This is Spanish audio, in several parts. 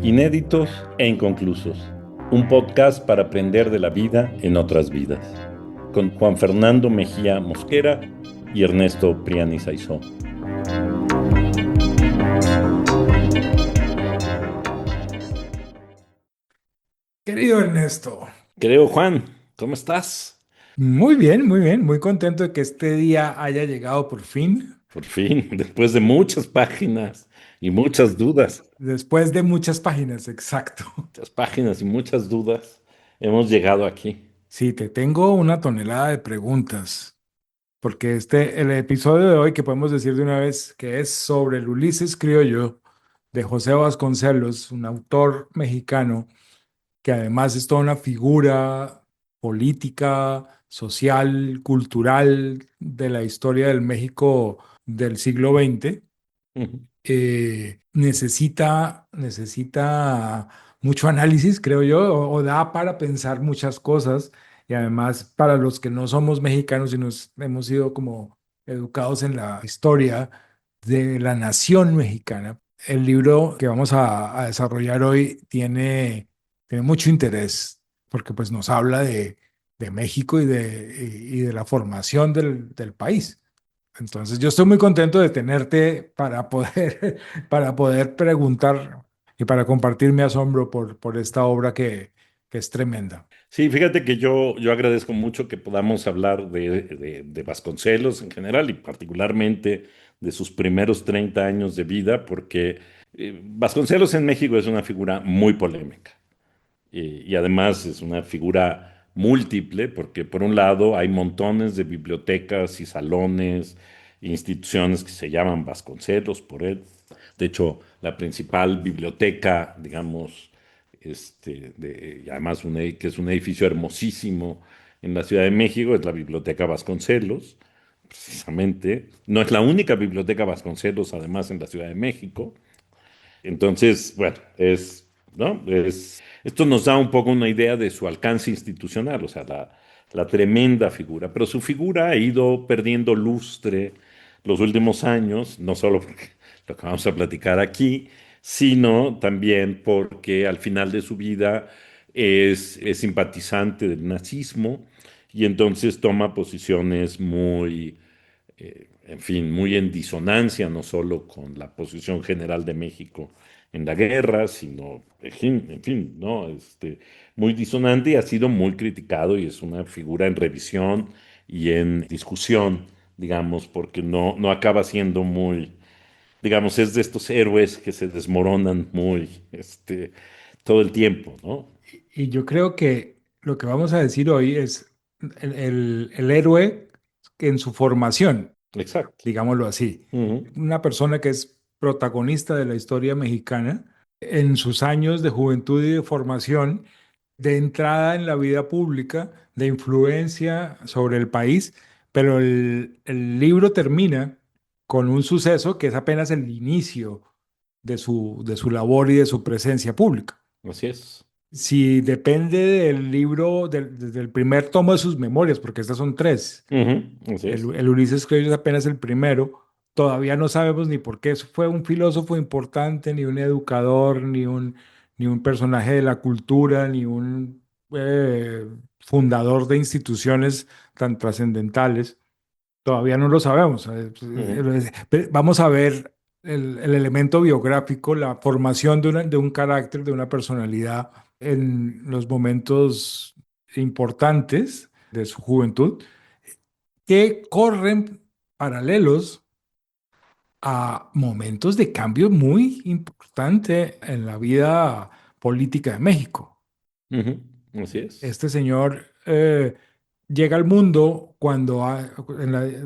Inéditos e inconclusos. Un podcast para aprender de la vida en otras vidas. Con Juan Fernando Mejía Mosquera y Ernesto Priani Saizó. Querido Ernesto, Creo, Juan, ¿cómo estás? muy bien, muy contento de que este día haya llegado por fin, Por fin, después de muchas páginas y muchas dudas, después de muchas páginas, exacto. muchas páginas y muchas dudas, hemos llegado aquí. Sí, te tengo una tonelada de preguntas, porque el episodio de hoy, que podemos decir de una vez, que es sobre el Ulises criollo de José Vasconcelos, un autor mexicano que además es toda una figura política, social, cultural de la historia del México del siglo XX. Ujú. Necesita mucho análisis, creo yo, o da para pensar muchas cosas. Y además, para los que no somos mexicanos y nos hemos sido como educados en la historia de la nación mexicana, el libro que vamos a desarrollar hoy tiene mucho interés, porque pues nos habla de México y de la formación del país. Entonces, yo estoy muy contento de tenerte para poder, para poder preguntar y para compartir mi asombro por esta obra que es tremenda. Sí, fíjate que yo agradezco mucho que podamos hablar de Vasconcelos en general y particularmente de sus primeros 30 años de vida, porque Vasconcelos en México es una figura muy polémica y además es una figura múltiple, porque por un lado hay montones de bibliotecas y salones, instituciones que se llaman Vasconcelos por él. De hecho, la principal biblioteca, digamos, y además que es un edificio hermosísimo en la Ciudad de México, es la Biblioteca Vasconcelos, precisamente. No es la única biblioteca Vasconcelos, además, en la Ciudad de México. Entonces, bueno, ¿no? Esto nos da un poco una idea de su alcance institucional, o sea, la tremenda figura. Pero su figura ha ido perdiendo lustre los últimos años, no solo porque lo que vamos a platicar aquí, sino también porque al final de su vida es simpatizante del nazismo y entonces toma posiciones muy en fin, muy en disonancia, no solo con la posición general de México en la guerra, sino, en fin, ¿no? Muy disonante y ha sido muy criticado y es una figura en revisión y en discusión, digamos, porque no acaba siendo muy, digamos, es de estos héroes que se desmoronan muy, todo el tiempo, ¿no? Y yo creo que lo que vamos a decir hoy es el héroe en su formación, Exacto. digámoslo así. Ujú. Una persona que es protagonista de la historia mexicana en sus años de juventud y de formación, de entrada en la vida pública, de influencia sobre el país, pero el libro termina con un suceso que es apenas el inicio de su labor y de su presencia pública. Así es. Si depende del libro, desde el primer tomo de sus memorias, porque estas son tres, Ujú. Así es. el Ulises Crello es apenas el primero. Todavía no sabemos ni por qué fue un filósofo importante, ni un educador, ni un personaje de la cultura, ni un fundador de instituciones tan trascendentales. Todavía no lo sabemos. Ujú. Vamos a ver el elemento biográfico, la formación de un carácter, de una personalidad en los momentos importantes de su juventud que corren paralelos a momentos de cambio muy importante en la vida política de México. Ujú. Así es. Este señor llega al mundo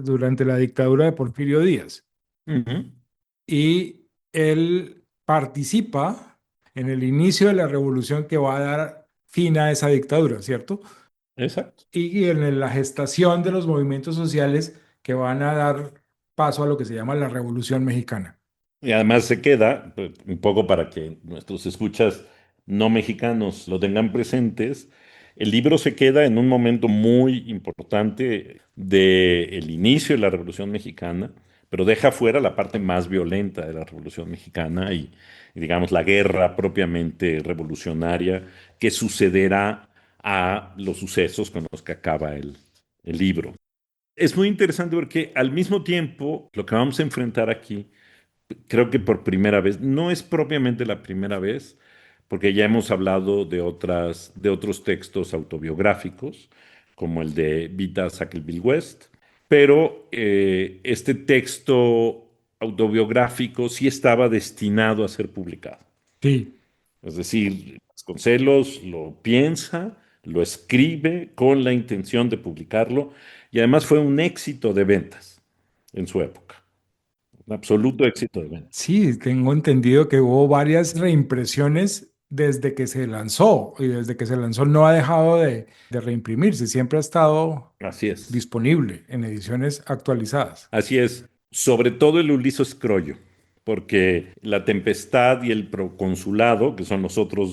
durante la dictadura de Porfirio Díaz Ujú. y él participa en el inicio de la revolución que va a dar fin a esa dictadura, ¿cierto? Exacto. Y en la gestación de los movimientos sociales que van a dar paso a lo que se llama la Revolución Mexicana. Y además se queda, un poco para que nuestros escuchas no mexicanos lo tengan presentes, el libro se queda en un momento muy importante del inicio de la Revolución Mexicana, pero deja fuera la parte más violenta de la Revolución Mexicana y, digamos, la guerra propiamente revolucionaria que sucederá a los sucesos con los que acaba el libro. Es muy interesante porque al mismo tiempo lo que vamos a enfrentar aquí, creo que por primera vez, no es propiamente la primera vez, porque ya hemos hablado de otros textos autobiográficos, como el de Vita Sackville West, pero este texto autobiográfico sí estaba destinado a ser publicado. Sí, Es decir, Vasconcelos lo piensa, lo escribe con la intención de publicarlo y además fue un éxito de ventas en su época, un absoluto éxito de ventas. sí, tengo entendido que hubo varias reimpresiones desde que se lanzó y desde que se lanzó no ha dejado de reimprimirse, siempre ha estado Así es, disponible en ediciones actualizadas. así es. Sobre todo el Ulises Croyo, porque La Tempestad y el Proconsulado, que son los otros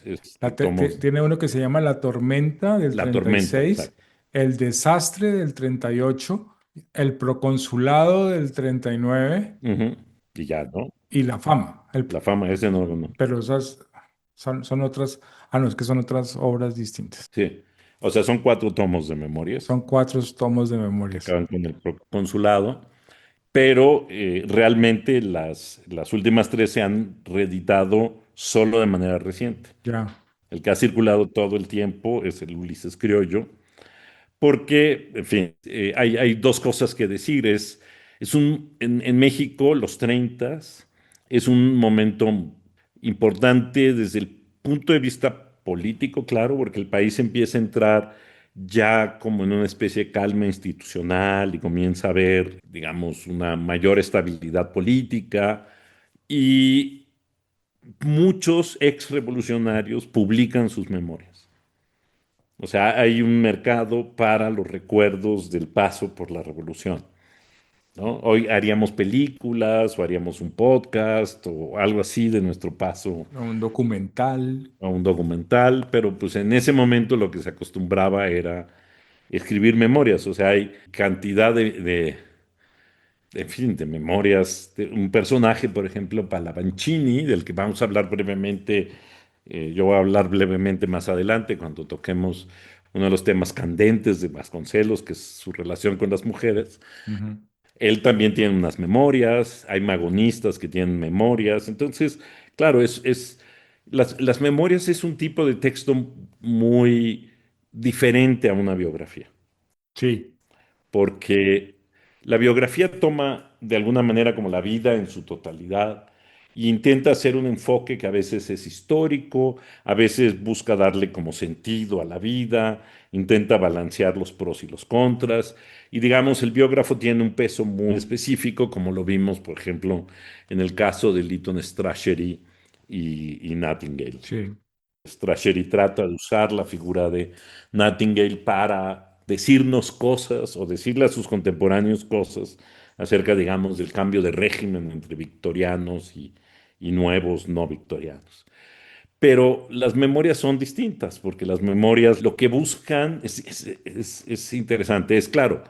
Eh, dos tomos, Tiene uno que se llama La Tormenta del La treinta y Tormenta, seis, exacto. El Desastre del 38, El Proconsulado del 39 Ujú. Y ya, ¿no? y La Fama. La fama, ese no, no. Pero esas son otras, no, es que son otras obras distintas. Sí. O sea, son cuatro tomos de memorias Son cuatro tomos de que memorias. acaban con el consulado, pero realmente las últimas tres se han reeditado solo de manera reciente. Ya, El que ha circulado todo el tiempo es el Ulises Criollo, porque, en fin, hay dos cosas que decir. En México, los 30 es un momento importante desde el punto de vista político, claro, porque el país empieza a entrar ya como en una especie de calma institucional y comienza a haber, digamos, una mayor estabilidad política y muchos ex revolucionarios publican sus memorias. O sea, hay un mercado para los recuerdos del paso por la revolución, ¿no? Hoy haríamos películas o haríamos un podcast o algo así de nuestro paso un documental. a un documental, pero pues en ese momento lo que se acostumbraba era escribir memorias, o sea, hay cantidad en fin, de memorias. Un personaje, por ejemplo, Palavancini, del que vamos a hablar brevemente, yo voy a hablar brevemente más adelante cuando toquemos uno de los temas candentes de Vasconcelos, que es su relación con las mujeres. Ujú. Él también tiene unas memorias, hay magonistas que tienen memorias, entonces, claro, las memorias es un tipo de texto muy diferente a una biografía Sí. porque la biografía toma de alguna manera como la vida en su totalidad e intenta hacer un enfoque que a veces es histórico, a veces busca darle como sentido a la vida, intenta balancear los pros y los contras, y digamos, el biógrafo tiene un peso muy específico, como lo vimos, por ejemplo, en el caso de Lytton Strachey y Nightingale. Sí. Strachey trata de usar la figura de Nightingale para decirnos cosas o decirle a sus contemporáneos cosas acerca, digamos, del cambio de régimen entre victorianos y nuevos no victorianos. Pero las memorias son distintas, porque las memorias lo que buscan es interesante, es claro,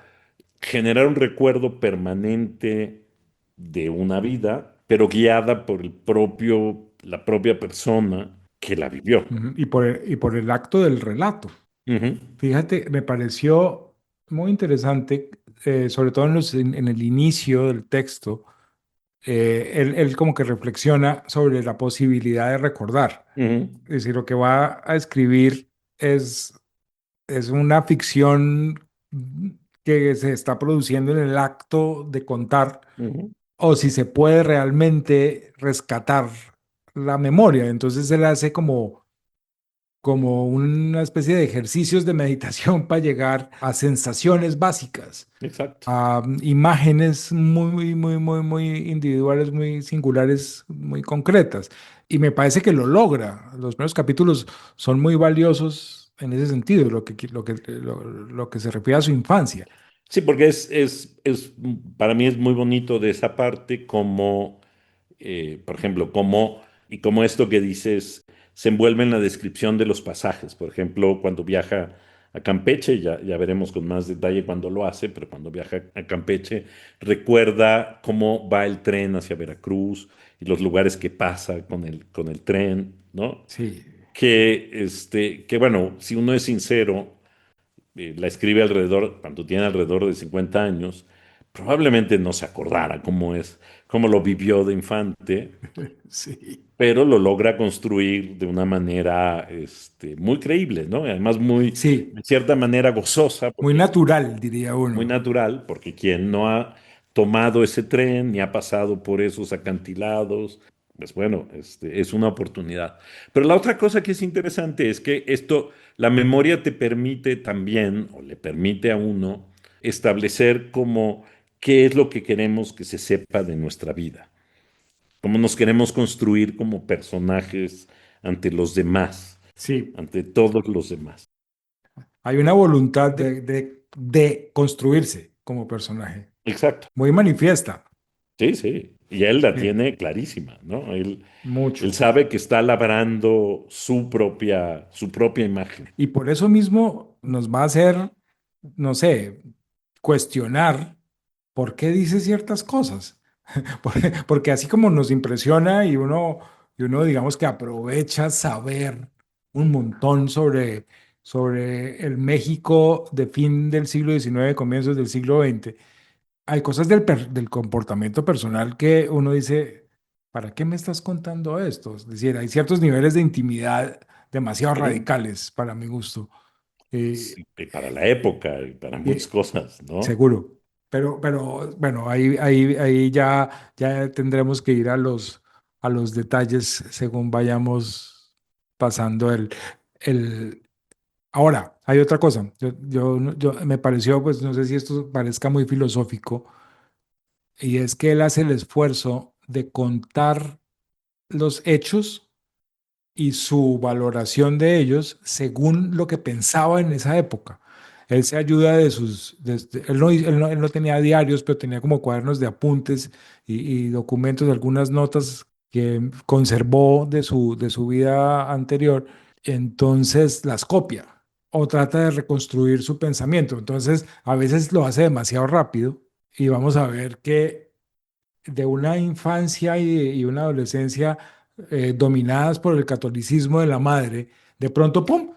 generar un recuerdo permanente de una vida, pero guiada por la propia persona que la vivió. Ujú. Y por el acto del relato. Ujú, Fíjate, me pareció muy interesante, sobre todo en el inicio del texto, él como que reflexiona sobre la posibilidad de recordar. ujú, Es decir, lo que va a escribir es una ficción que se está produciendo en el acto de contar, ujú. o si se puede realmente rescatar la memoria. Entonces él hace como una especie de ejercicios de meditación para llegar a sensaciones básicas, Exacto. a imágenes muy individuales, muy singulares, muy concretas. Y me parece que lo logra. Los primeros capítulos son muy valiosos en ese sentido, lo que se refiere a su infancia. Sí, porque para mí es muy bonito de esa parte como, por ejemplo, como esto que dices se envuelve en la descripción de los pasajes. Por ejemplo, cuando viaja a Campeche, ya veremos con más detalle cuando lo hace, pero cuando viaja a Campeche recuerda cómo va el tren hacia Veracruz y los lugares que pasa con el tren, ¿no? Sí, Que bueno, si uno es sincero, la escribe alrededor, cuando tiene alrededor de 50 años, probablemente no se acordara cómo lo vivió de infante, sí, pero lo logra construir de una manera muy creíble, ¿no? Además, muy, sí, de cierta manera, gozosa, muy porque natural, diría muy uno. natural, porque quien no ha tomado ese tren ni ha pasado por esos acantilados, pues bueno, es una oportunidad. Pero la otra cosa que es interesante es que la memoria te permite también, o le permite a uno, establecer como qué es lo que queremos que se sepa de nuestra vida, cómo nos queremos construir como personajes ante los demás, Sí, ante todos los demás. hay una voluntad de construirse como personaje, Exacto. muy manifiesta. Sí, sí. Y él la Sí, tiene clarísima, ¿no? Él mucho. sabe que está labrando su propia imagen. Y por eso mismo nos va a hacer, no sé, cuestionar por qué dice ciertas cosas. Porque así como nos impresiona y uno digamos que aprovecha saber un montón sobre el México de fin del siglo XIX, comienzos del siglo XX, hay cosas del comportamiento personal que uno dice, ¿para qué me estás contando esto? Es decir, hay ciertos niveles de intimidad demasiado Sí, radicales para mi gusto. Eh, sí, y para la época y para muchas y- cosas, ¿no? Seguro. Pero bueno, ahí ya tendremos que ir a los detalles según vayamos pasando el... Ahora, hay otra cosa. Me pareció, pues no sé si esto parezca muy filosófico, y es que él hace el esfuerzo de contar los hechos y su valoración de ellos según lo que pensaba en esa época. Él se ayuda él no tenía diarios, pero tenía como cuadernos de apuntes y documentos, algunas notas que conservó de su vida anterior. Entonces las copia o trata de reconstruir su pensamiento. Entonces a veces lo hace demasiado rápido y vamos a ver que de una infancia y una adolescencia dominadas por el catolicismo de la madre, de pronto, ¡pum!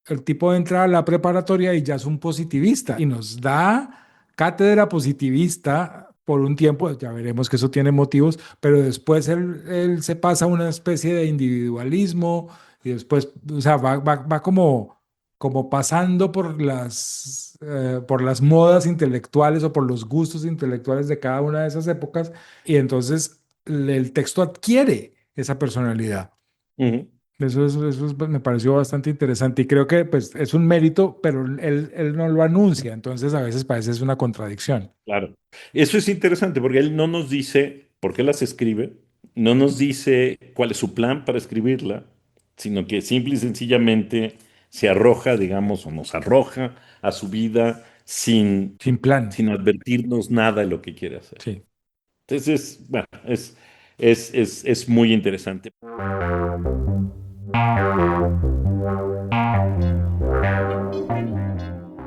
El tipo entra a la preparatoria y ya es un positivista y nos da cátedra positivista por un tiempo, ya veremos que eso tiene motivos, pero después él se pasa a una especie de individualismo y después, o sea, va como pasando por las modas intelectuales o por los gustos intelectuales de cada una de esas épocas y entonces el texto adquiere esa personalidad. Ujú, Pues, me pareció bastante interesante y creo que pues, es un mérito, pero él no lo anuncia, entonces a veces parece es una contradicción. claro. Eso es interesante porque él no nos dice por qué las escribe, no nos dice cuál es su plan para escribirla, sino que simple y sencillamente se arroja, digamos, o nos arroja a su vida Sin plan, sin advertirnos nada de lo que quiere hacer. sí. Entonces, bueno, es muy interesante.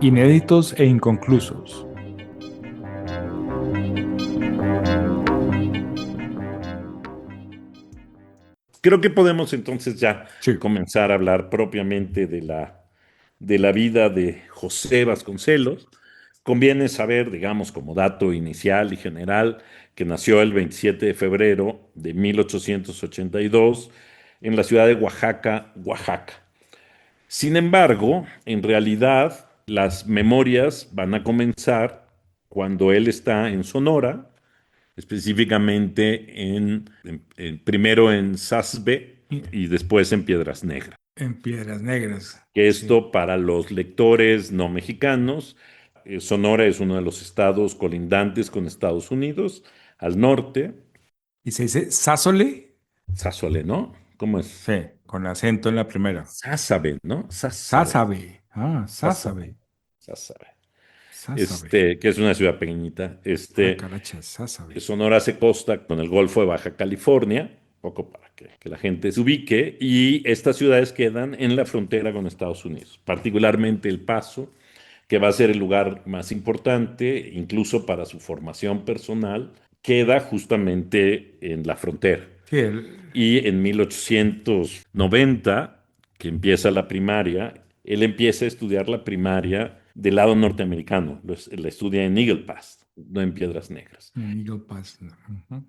Inéditos e inconclusos. Creo que podemos entonces ya Sí, comenzar a hablar propiamente de la vida de José Vasconcelos. Conviene saber, digamos, como dato inicial y general, que nació el 27 de febrero de 1882 en la ciudad de Oaxaca, Oaxaca. Sin embargo, en realidad, las memorias van a comenzar cuando él está en Sonora, específicamente primero en Sasbe y- y después en Piedras Negras. en Piedras Negras, Que sí. esto para los lectores no mexicanos, Sonora es uno de los estados colindantes con Estados Unidos, al norte, ¿Y se dice Sásole? Sásole, ¿no? ¿Cómo es? Sí, con acento en la primera. Sásabe, ¿no? Sásabe, Sásabe. Ah, Sásabe, Sásabe. Sásabe. Sásabe. Que es una ciudad pequeñita. Ah, caracha, Sásabe. Sonora se costa con el Golfo de Baja California. poco para que la gente se ubique, y estas ciudades quedan en la frontera con Estados Unidos, particularmente El Paso, que va a ser el lugar más importante, incluso para su formación personal, queda justamente en la frontera. Sí, Y en 1890, que empieza la primaria, él empieza a estudiar la primaria del lado norteamericano, la estudia en Eagle Pass, no en Piedras Negras. en Eagle Pass. Ujú.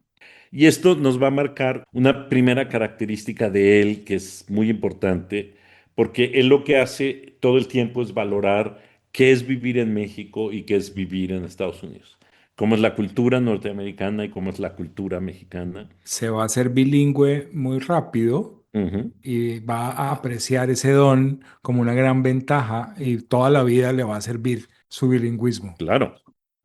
Y esto nos va a marcar una primera característica de él que es muy importante, porque él lo que hace todo el tiempo es valorar qué es vivir en México y qué es vivir en Estados Unidos, cómo es la cultura norteamericana y cómo es la cultura mexicana. Se va a hacer bilingüe muy rápido Ujú, y va a apreciar ese don como una gran ventaja y toda la vida le va a servir su bilingüismo. claro.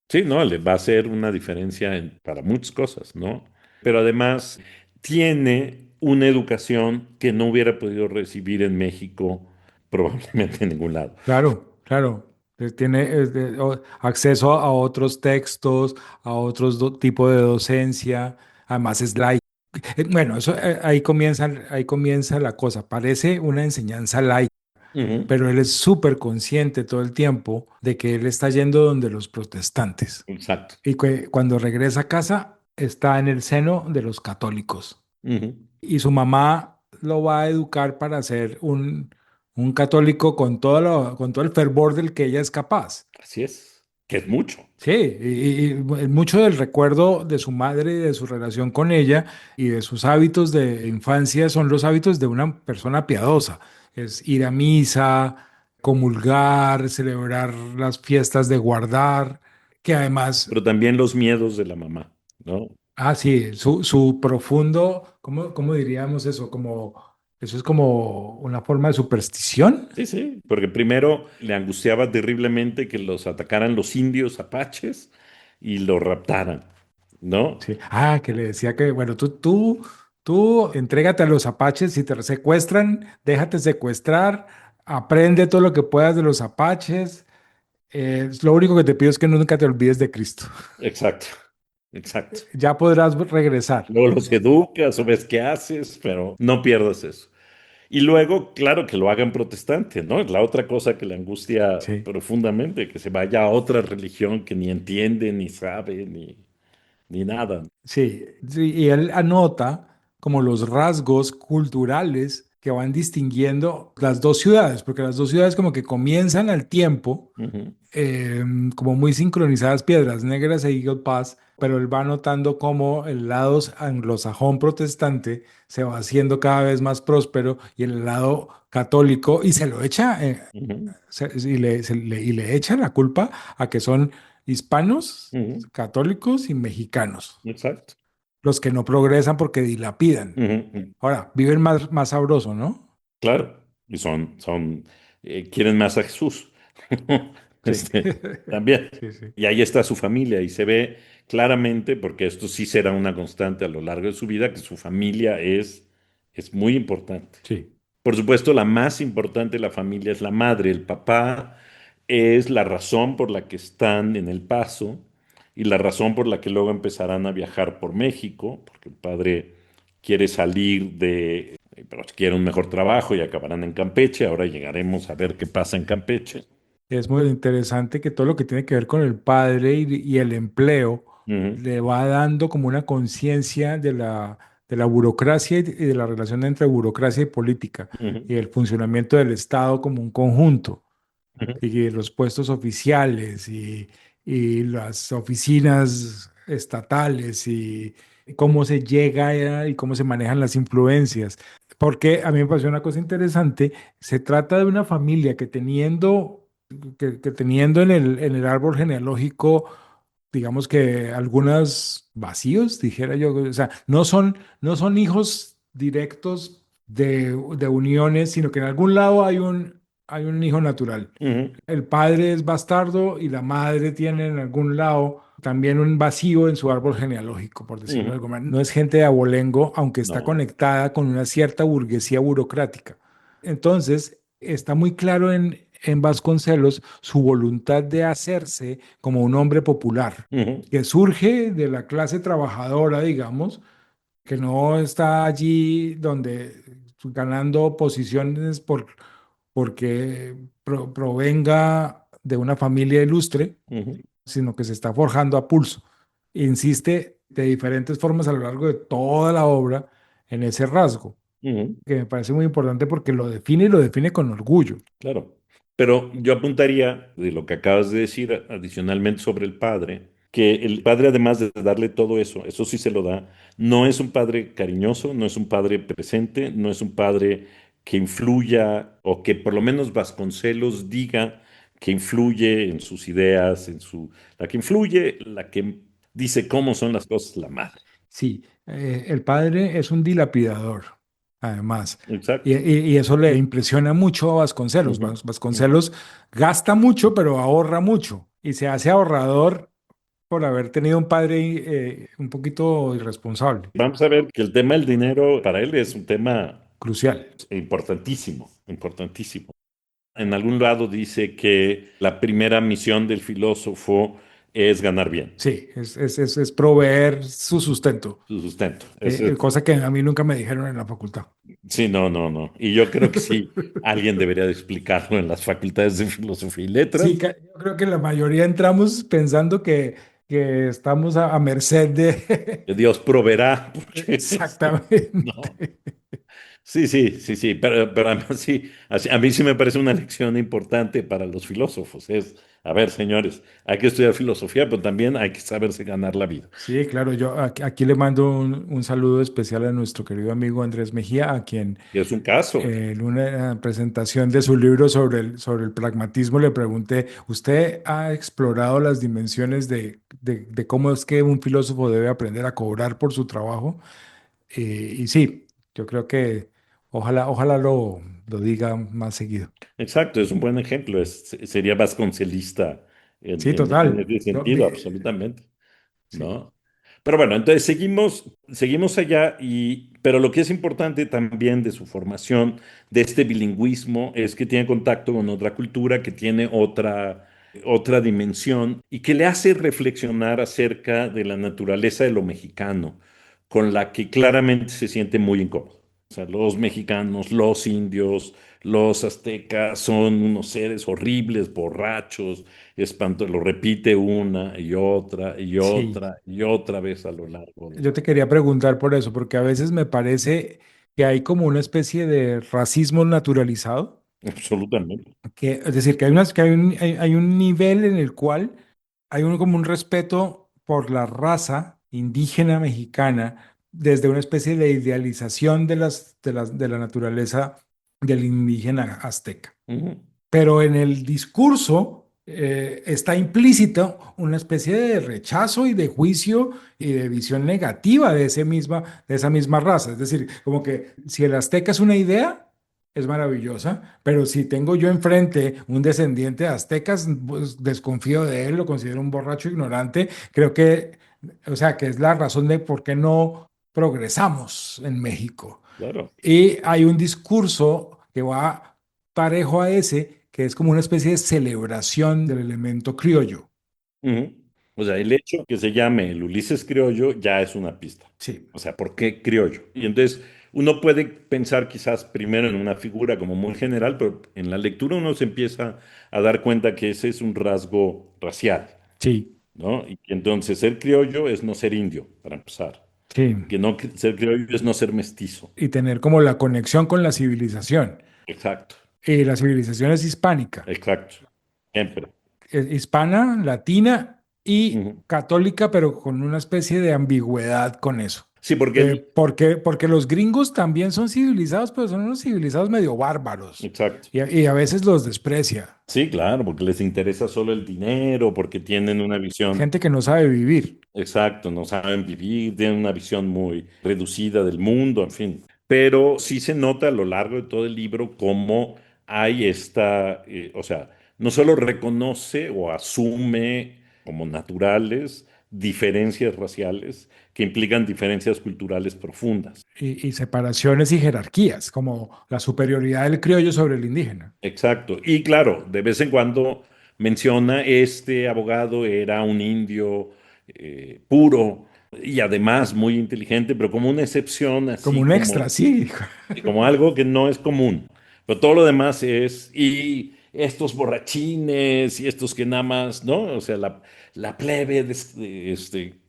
Sí, no, le va a hacer una diferencia para muchas cosas, ¿no? Pero además tiene una educación que no hubiera podido recibir en México, probablemente en ningún lado. Claro, claro. Tiene acceso a otros textos, a otros tipos de docencia. Además es laico. Bueno, eso, ahí comienza la cosa. Parece una enseñanza laica, Ujú, pero él es súper consciente todo el tiempo de que él está yendo donde los protestantes. exacto. Y que cuando regresa a casa está en el seno de los católicos. Ujú, Y su mamá lo va a educar para ser un católico con todo el fervor del que ella es capaz. así es, que es mucho. Sí, y mucho del recuerdo de su madre y de su relación con ella y de sus hábitos de infancia son los hábitos de una persona piadosa. Es ir a misa, comulgar, celebrar las fiestas de guardar, que además, Pero también los miedos de la mamá, ¿no? sí, su profundo, ¿cómo diríamos eso? Eso es como una forma de superstición. Sí, sí, porque primero le angustiaba terriblemente que los atacaran los indios apaches y lo raptaran, ¿no? Sí. Que le decía que, bueno, tú entrégate a los apaches, si te secuestran, déjate secuestrar, aprende todo lo que puedas de los apaches. Lo único que te pido es que nunca te olvides de Cristo. Exacto, exacto. Ya podrás regresar. Luego los educas o ves qué haces, pero no pierdas eso. Y luego, claro, que lo hagan protestante, ¿no? Es la otra cosa que le angustia Sí, profundamente, que se vaya a otra religión que ni entiende, ni sabe, ni nada. sí, sí, y él anota como los rasgos culturales que van distinguiendo las dos ciudades, porque las dos ciudades como que comienzan al tiempo Ujú, eh, como muy sincronizadas Piedras Negras e Eagle Pass, pero él va notando cómo el lado anglosajón protestante se va haciendo cada vez más próspero y el lado católico, y se lo echa, ujú, y le echa la culpa a que son hispanos, ujú, católicos y mexicanos, exacto. los que no progresan porque dilapidan. Ujú, ujú. Ahora, viven más sabroso, ¿no? Claro, y quieren más a Jesús. Sí, También. sí, sí, Y ahí está su familia, y se ve claramente, porque esto sí será una constante a lo largo de su vida, que su familia es muy importante. sí. Por supuesto, la más importante de la familia es la madre. El papá es la razón por la que están en El Paso y la razón por la que luego empezarán a viajar por México, porque el padre quiere salir pero quiere un mejor trabajo y acabarán en Campeche. Ahora llegaremos a ver qué pasa en Campeche. Es muy interesante que todo lo que tiene que ver con el padre y el empleo Ujú, le va dando como una conciencia de la burocracia y de la relación entre burocracia y política ujú, y el funcionamiento del Estado como un conjunto ujú, y los puestos oficiales y las oficinas estatales y cómo se llega y cómo se manejan las influencias. Porque a mí me pareció una cosa interesante, se trata de una familia que teniendo en el árbol genealógico, digamos que algunos vacíos, dijera yo, o sea, no son hijos directos de uniones, sino que en algún lado hay un hijo natural. ujú, El padre es bastardo y la madre tiene en algún lado también un vacío en su árbol genealógico, por decirlo de ujú. alguna manera. No es gente de abolengo, aunque está No. conectada con una cierta burguesía burocrática. Entonces, está muy claro en Vasconcelos su voluntad de hacerse como un hombre popular, Ujú, que surge de la clase trabajadora, digamos, que no está allí donde ganando posiciones porque provenga de una familia ilustre, Ujú, sino que se está forjando a pulso. Insiste de diferentes formas a lo largo de toda la obra en ese rasgo, ujú. que me parece muy importante porque lo define y lo define con orgullo. Claro, pero yo apuntaría de lo que acabas de decir adicionalmente sobre el padre, que el padre además de darle todo eso sí se lo da, no es un padre cariñoso, no es un padre presente, no es un padre que influya o que por lo menos Vasconcelos diga que influye en sus ideas, la que influye, la que dice cómo son las cosas, la madre. Sí, el padre es un dilapidador, además, Exacto. y eso le impresiona mucho a Vasconcelos. Ujú, ujú. Vasconcelos gasta mucho, pero ahorra mucho, y se hace ahorrador por haber tenido un padre un poquito irresponsable, Vamos a ver que el tema del dinero para él es un tema crucial. importantísimo, importantísimo. En algún lado dice que la primera misión del filósofo es ganar bien Sí, es proveer su sustento, su sustento. Ese cosa que a mí nunca me dijeron en la facultad. sí, no, no, no. Y yo creo que sí, alguien debería de explicarlo en las facultades de filosofía y Sí, letras. yo creo que la mayoría entramos pensando que estamos a merced de... Que Dios proveerá, porque no. Exactamente. Sí, sí, sí, sí, pero además sí, a mí sí me parece una lección importante para los filósofos. Es, a ver, señores, hay que estudiar filosofía, pero también hay que saberse ganar la vida. Sí, claro, yo aquí le mando un saludo especial a nuestro querido amigo Andrés Mejía, a quien Y es un caso. en una presentación de su libro sobre el pragmatismo le pregunté, ¿usted ha explorado las dimensiones de cómo es que un filósofo debe aprender a cobrar por su trabajo? Y sí, yo creo que ojalá lo diga más seguido. Exacto, es un buen ejemplo. Sería vasconcelista Sí, en total. ese No, sentido, absolutamente, sí, ¿no? Pero bueno, entonces seguimos allá, pero lo que es importante también de su formación, de este bilingüismo, es que tiene contacto con otra cultura, que tiene otra dimensión y que le hace reflexionar acerca de la naturaleza de lo mexicano, con la que claramente se siente muy incómodo. O sea, los mexicanos, los indios, los aztecas son unos seres horribles, borrachos, espanto, lo repite una y otra y sí. otra y otra vez a lo largo de... Yo te quería preguntar por eso, porque a veces me parece que hay como una especie de racismo naturalizado, Absolutamente. es decir, que hay un nivel en el cual hay como un respeto por la raza indígena mexicana desde una especie de idealización de la naturaleza del indígena azteca. Ujú, Pero en el discurso está implícito una especie de rechazo y de juicio y de visión negativa de esa misma raza. Es decir, como que si el azteca es una idea, es maravillosa, pero si tengo yo enfrente un descendiente de aztecas, pues desconfío de él, lo considero un borracho ignorante. Creo que, o sea, que es la razón de por qué no progresamos en México. claro. Y hay un discurso que va parejo a ese, que es como una especie de celebración del elemento criollo. Ujú. O sea, el hecho que se llame el Ulises criollo ya es una pista. Sí, O sea, ¿por qué criollo? Y entonces uno puede pensar quizás primero en una figura como muy general, pero en la lectura uno se empieza a dar cuenta que ese es un rasgo racial, sí, ¿no? Y que entonces ser criollo es no ser indio, para empezar. sí. Que no ser criollo es no ser mestizo. Y tener como la conexión con la civilización. Exacto, Y la civilización es hispánica, exacto. Siempre. hispana, latina y Ujú. católica, pero con una especie de ambigüedad con eso. Sí, porque Porque los gringos también son civilizados, pero son unos civilizados medio bárbaros. exacto. Y a veces los desprecia. Sí, claro, porque les interesa solo el dinero, porque tienen una visión, Gente que no sabe vivir. exacto, no saben vivir, tienen una visión muy reducida del mundo, en fin. Pero sí se nota a lo largo de todo el libro cómo hay o sea, no solo reconoce o asume como naturales diferencias raciales que implican diferencias culturales profundas. Y separaciones y jerarquías, como la superioridad del criollo sobre el indígena. Exacto. Y claro, de vez en cuando menciona, este abogado era un indio puro, y además muy inteligente, pero como una excepción, como así un extra, como, sí. como algo que no es común. Pero todo lo demás es, y estos borrachines y estos que nada más, ¿no? O sea, la plebe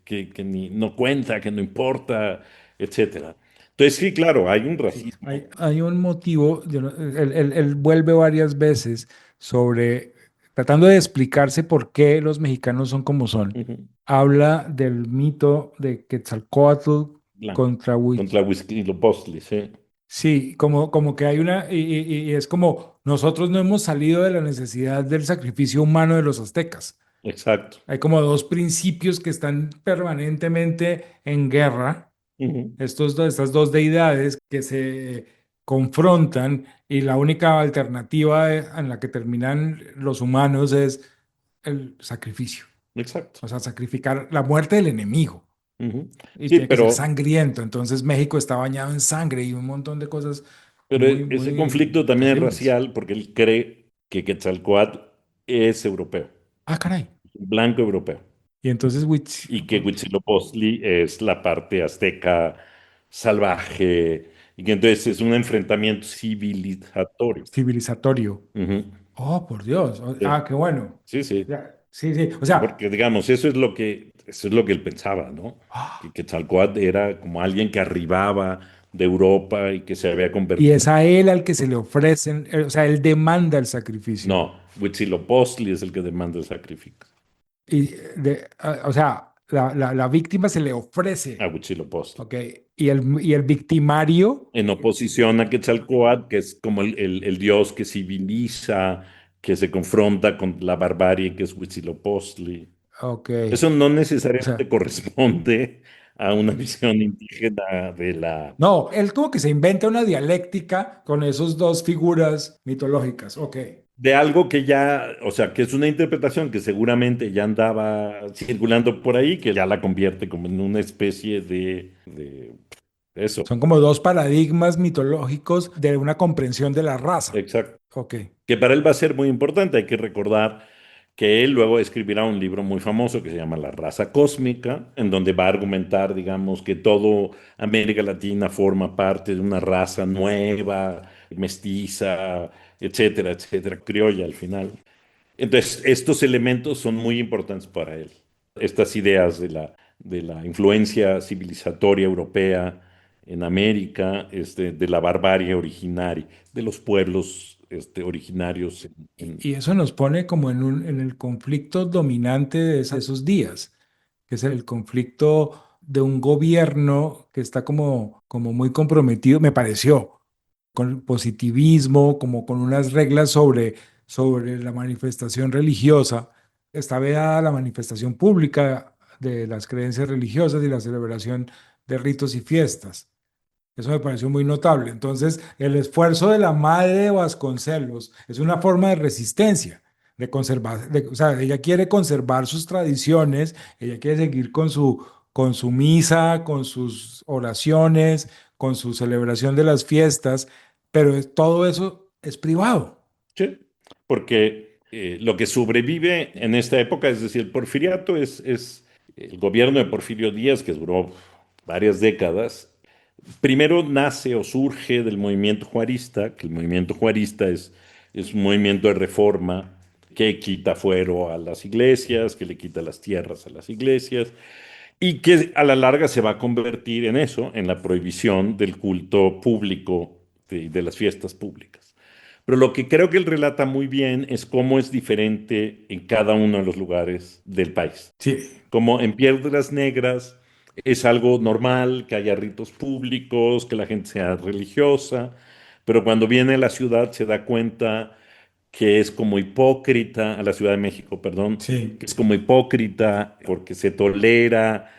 que ni, no cuenta, que no importa, etcétera. Entonces, sí, claro, hay un Sí, racismo. hay un motivo, él vuelve varias veces sobre, tratando de explicarse por qué los mexicanos son como son. Ujú. Habla del mito de Quetzalcóatl Blanco. contra Contra Huitzilopochtli, sí. Sí, como que hay una, y es como nosotros no hemos salido de la necesidad del sacrificio humano de los aztecas. Exacto. Hay como dos principios que están permanentemente en guerra, Ujú. estas dos deidades que se confrontan y la única alternativa en la que terminan los humanos es el sacrificio, Exacto. o sea, sacrificar la muerte del enemigo. Ujú. Y Sí, tiene que ser sangriento. Entonces México está bañado en sangre y un montón de cosas pero muy, ese muy conflicto también es terribles. racial porque él cree que Quetzalcóatl es europeo, Ah, caray. blanco europeo, Y entonces, y que Huitzilopochtli es la parte azteca salvaje, y que entonces es un enfrentamiento civilizatorio. civilizatorio. Ujú. Oh, por Dios. Sí, Ah, qué bueno. sí, sí. Ya, sí, sí. O sea, Porque, digamos, eso es lo que él pensaba, ¿no? Que ah, Quetzalcóatl era como alguien que arribaba de Europa y que se había y convertido. es a él al que se le ofrecen, o sea, él demanda el sacrificio. No, Huitzilopochtli es el que demanda el sacrificio. Y o sea, la víctima se le A ofrece, Huitzilopochtli. ¿ok? Y el victimario, En oposición a Quetzalcóatl, que es como el dios que civiliza, que se confronta con la barbarie que es Huitzilopochtli. ok. Eso no O sea, necesariamente corresponde a una visión indígena no, él como que se inventa una dialéctica con esos dos figuras mitológicas. Ok. de algo que ya, o sea, que es una interpretación que seguramente ya andaba circulando por ahí, que ya la convierte como en una especie de eso. Son como dos paradigmas mitológicos de una comprensión de la raza. Exacto. Ok. Que para él va a ser muy importante. Hay que recordar que él luego escribirá un libro muy famoso que se llama La raza cósmica, en donde va a argumentar, digamos, que todo América Latina forma parte de una raza nueva, mestiza, etcétera, etcétera, criolla al final. Entonces, estos elementos son muy importantes para él. Estas ideas de la influencia civilizatoria europea en América, de la barbarie originaria, de los pueblos originarios. Y eso nos pone como en el conflicto dominante de esos días, que es el conflicto de un gobierno que está como muy comprometido, me pareció, con el positivismo, como con unas reglas sobre la manifestación religiosa. Está vedada la manifestación pública de las creencias religiosas y la celebración de ritos y fiestas. Eso me pareció muy notable. Entonces, el esfuerzo de la madre de Vasconcelos es una forma de resistencia, de conservar, o sea, ella quiere conservar sus tradiciones, ella quiere seguir con su misa, con sus oraciones, con su celebración de las fiestas, pero todo eso es privado. Sí, porque lo que sobrevive en esta época, es decir, el porfiriato es el gobierno de Porfirio Díaz, que duró varias décadas. Primero nace o surge del movimiento juarista, que el movimiento juarista es un movimiento de reforma que quita fuero a las iglesias, que le quita las tierras a las iglesias, y que a la larga se va a convertir en eso, en la prohibición del culto público, de las fiestas públicas. Pero lo que creo que él relata muy bien es cómo es diferente en cada uno de los lugares del país. Sí, Como en Piedras Negras es algo normal que haya ritos públicos, que la gente sea religiosa, pero cuando viene a la ciudad se da cuenta que es como hipócrita, a la Ciudad de México, perdón, sí. que es como hipócrita porque se tolera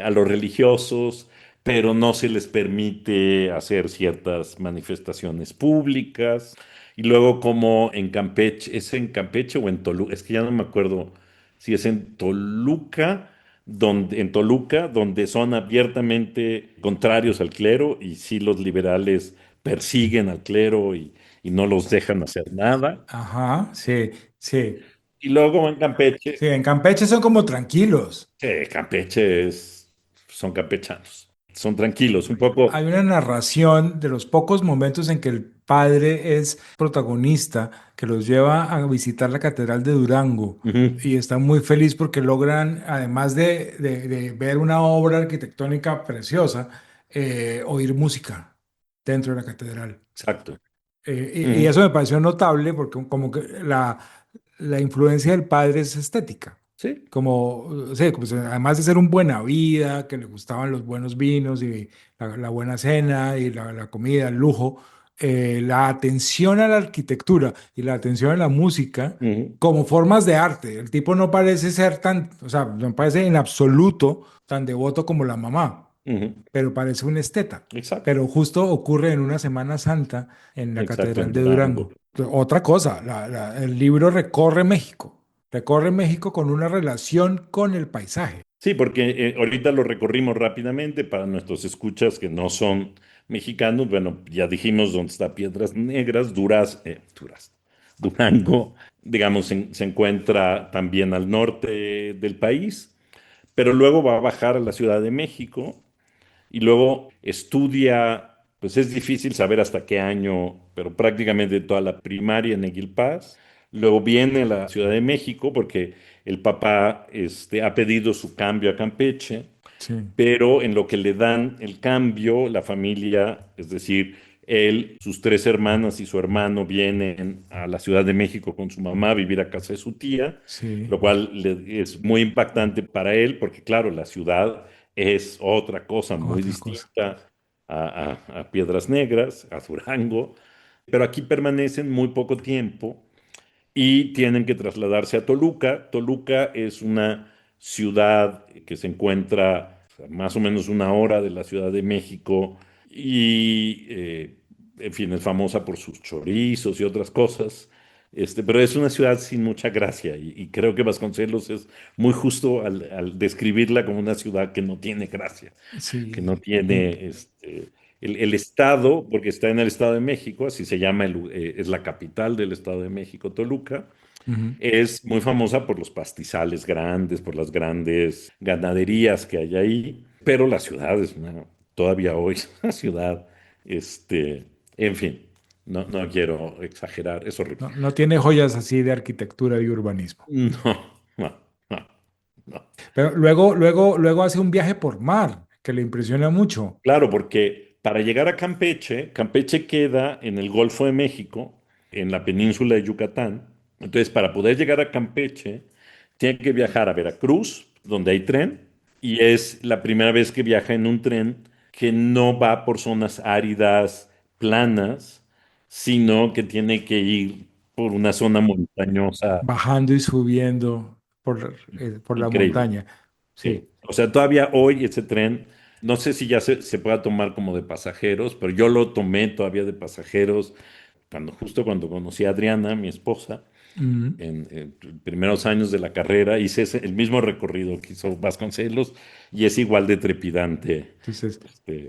a los religiosos, pero no se les permite hacer ciertas manifestaciones públicas. Y luego como en Campeche, ¿es en Campeche o en Toluca? Es que ya no me acuerdo si es en Toluca, donde son abiertamente contrarios al clero y sí los liberales persiguen al clero y no los dejan hacer nada. Ajá, sí, sí. Y luego en Campeche, Sí, en Campeche son como tranquilos. Campeche es. son campechanos. Son tranquilos, un poco. Hay una narración de los pocos momentos en que el padre es protagonista, que los lleva a visitar la Catedral de Durango Ujú, y está muy feliz porque logran, además de ver una obra arquitectónica preciosa, oír música dentro de la catedral. exacto. Y Ujú, eso me pareció notable porque como que la influencia del padre es estética. sí. Como, o sea, como además de ser un buena vida, que le gustaban los buenos vinos y la buena cena y la comida, el lujo, la atención a la arquitectura y la atención a la música Ujú, como formas de arte. El tipo no parece ser tan, o sea, no parece en absoluto tan devoto como la mamá, ujú, pero parece un esteta. exacto. Pero justo ocurre en una Semana Santa en la Exacto, en Catedral de Durango. Durango. Otra cosa, el libro recorre México con una relación con el paisaje. Sí, porque ahorita lo recorrimos rápidamente para nuestros escuchas que no son mexicanos. Bueno, ya dijimos dónde está Piedras Negras, Durango, digamos, se encuentra también al norte del país, pero luego va a bajar a la Ciudad de México y luego estudia, pues es difícil saber hasta qué año, pero prácticamente toda la primaria en Eguil Paz. Luego viene a la Ciudad de México porque el papá ha pedido su cambio a Campeche, Sí, pero en lo que le dan el cambio, la familia, es decir, él, sus tres hermanas y su hermano vienen a la Ciudad de México con su mamá a vivir a casa de su tía, sí, lo cual es muy impactante para él porque, claro, la ciudad es otra cosa muy otra cosa. distinta a Piedras Negras, a Durango, pero aquí permanecen muy poco tiempo y tienen que trasladarse a Toluca. Toluca es una ciudad que se encuentra a más o menos una hora de la Ciudad de México y, en fin, es famosa por sus chorizos y otras cosas. Pero es una ciudad sin mucha gracia y creo que Vasconcelos es muy justo al describirla como una ciudad que no tiene gracia, que no Sí. tiene el estado, porque está en el Estado de México, así se llama, es la capital del Estado de México, Toluca, Ujú. es muy famosa por los pastizales grandes, por las grandes ganaderías que hay ahí, pero la ciudad es todavía hoy es una ciudad, este, en fin, no quiero exagerar, es horrible. No, no tiene joyas así de arquitectura y urbanismo. No, no, no, no. Pero luego hace un viaje por mar que le impresiona mucho. Claro, porque para llegar a Campeche, Campeche queda en el Golfo de México, en la península de Yucatán. Entonces, para poder llegar a Campeche, tiene que viajar a Veracruz, donde hay tren, y es la primera vez que viaja en un tren que no va por zonas áridas, planas, sino que tiene que ir por una zona montañosa Bajando y subiendo por la increíble. montaña. Sí, Sí. o sea, todavía hoy ese tren, no sé si ya se pueda tomar como de pasajeros, pero yo lo tomé todavía de pasajeros justo cuando conocí a Adriana, mi esposa, Ujú. en primeros años de la carrera, hice el mismo recorrido que hizo Vasconcelos y es igual de trepidante Entonces,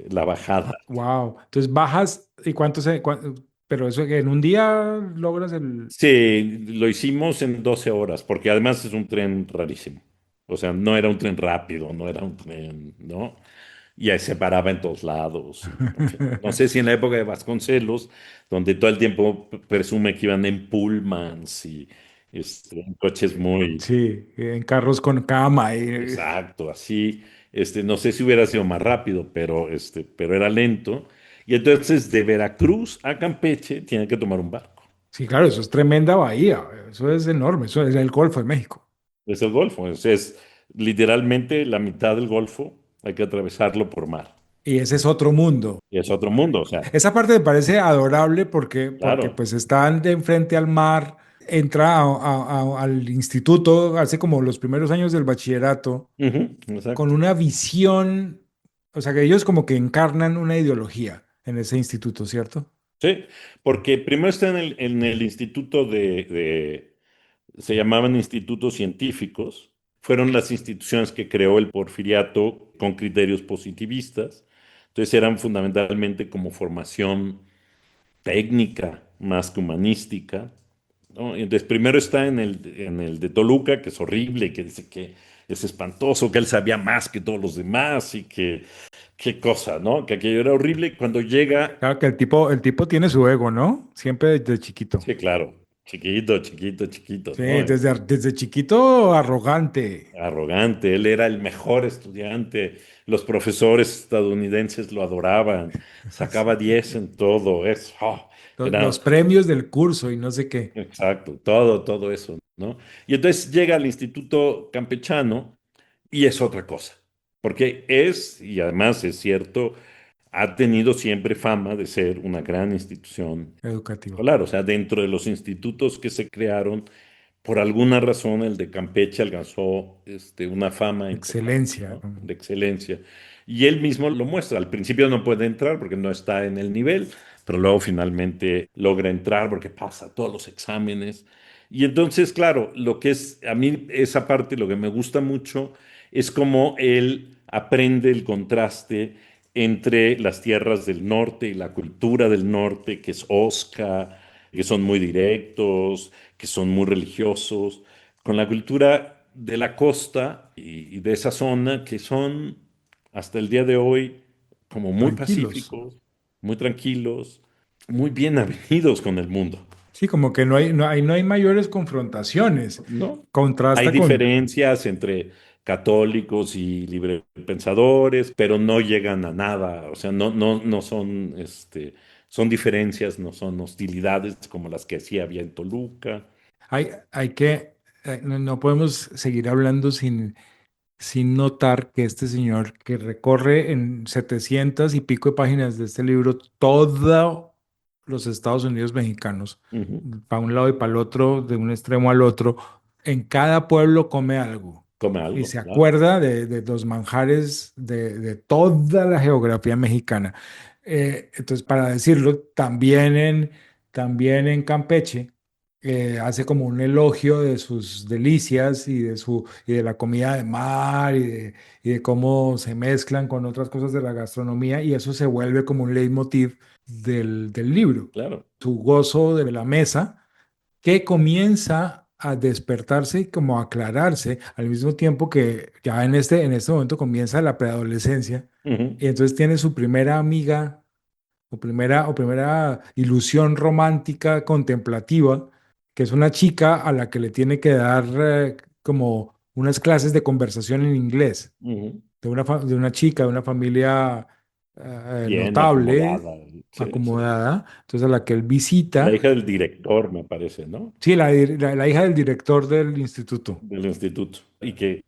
la bajada. wow. Entonces bajas y pero eso que en un día logras el... Sí, lo hicimos en 12 horas, porque además es un tren rarísimo. O sea, no era un tren rápido, no era un tren, ¿no? Y ahí se paraba en todos lados. Y, en fin. No sé si en la época de Vasconcelos, donde todo el tiempo presume que iban en pullmans y en coches muy Sí, en carros con cama. exacto, así, no sé si hubiera sido más rápido, pero era lento. Y entonces de Veracruz a Campeche tiene que tomar un barco. Sí, claro, eso es tremenda bahía. Eso es enorme. Eso es el Golfo de México. Es el Golfo, es literalmente la mitad del Golfo, hay que atravesarlo por mar. Y ese es otro mundo. Y es otro mundo, o sea, Esa parte me parece adorable porque claro. pues están de frente al mar, entra al instituto, hace como los primeros años del bachillerato, Ujú, con exacto. una visión, o sea que ellos como que encarnan una ideología en ese instituto, ¿cierto? Sí, porque primero está en el instituto se llamaban institutos científicos, fueron las instituciones que creó el Porfiriato con criterios positivistas, entonces eran fundamentalmente como formación técnica más que humanística, ¿no? Y entonces primero está en el de Toluca, que es horrible, que dice que es espantoso, que él sabía más que todos los demás y que qué cosa, ¿no? Que aquello era horrible. Y cuando llega, Claro que el tipo tiene su ego, ¿no? Siempre desde chiquito. sí, claro, chiquito, chiquito, chiquito, Sí, ¿no? desde chiquito arrogante. Arrogante, él era el mejor estudiante, los profesores estadounidenses lo adoraban, Sí. sacaba 10 en todo, eso, Los era premios del curso y no sé qué. exacto, todo eso, ¿no? Y entonces llega al Instituto Campechano y es otra cosa, porque es, y además es cierto, ha tenido siempre fama de ser una gran institución Educativo. escolar, o sea, dentro de los institutos que se crearon, por alguna razón el de Campeche alcanzó una fama importante, Excelencia. ¿no? De excelencia. Y él mismo lo muestra. Al principio no puede entrar porque no está en el nivel, pero luego finalmente logra entrar porque pasa todos los exámenes. Y entonces, claro, lo que es, a mí esa parte, lo que me gusta mucho es cómo él aprende el contraste entre las tierras del norte y la cultura del norte, que es Osca, que son muy directos, que son muy religiosos, con la cultura de la costa y de esa zona, que son hasta el día de hoy como muy Tranquilos. pacíficos, muy tranquilos, muy bien avenidos con el mundo. Sí, como que no hay mayores confrontaciones. No, hay Contrasta con, diferencias entre católicos y librepensadores, pero no llegan a nada, o sea, no son, son diferencias, no son hostilidades como las que sí había en Toluca. no podemos seguir hablando sin notar que este señor que recorre en 700 y pico de páginas de este libro todos los Estados Unidos mexicanos, Ujú. para un lado y para el otro, de un extremo al otro, en cada pueblo come algo Come y algo, se claro. acuerda de los manjares de toda la geografía mexicana. Entonces, para decirlo, también en Campeche hace como un elogio de sus delicias y de la comida de mar y de cómo se mezclan con otras cosas de la gastronomía y eso se vuelve como un leitmotiv del libro. Claro. Su gozo de la mesa que comienza a despertarse y como a aclararse al mismo tiempo que ya en este momento comienza la preadolescencia Ujú, y entonces tiene su primera amiga o primera ilusión romántica contemplativa, que es una chica a la que le tiene que dar como unas clases de conversación en inglés, ujú. de una chica, de una familia Bien notable, acomodada. Sí, sí. acomodada, entonces a la que él La visita. hija del director, me parece, ¿no? Sí, la hija del director del instituto. Del instituto. Y que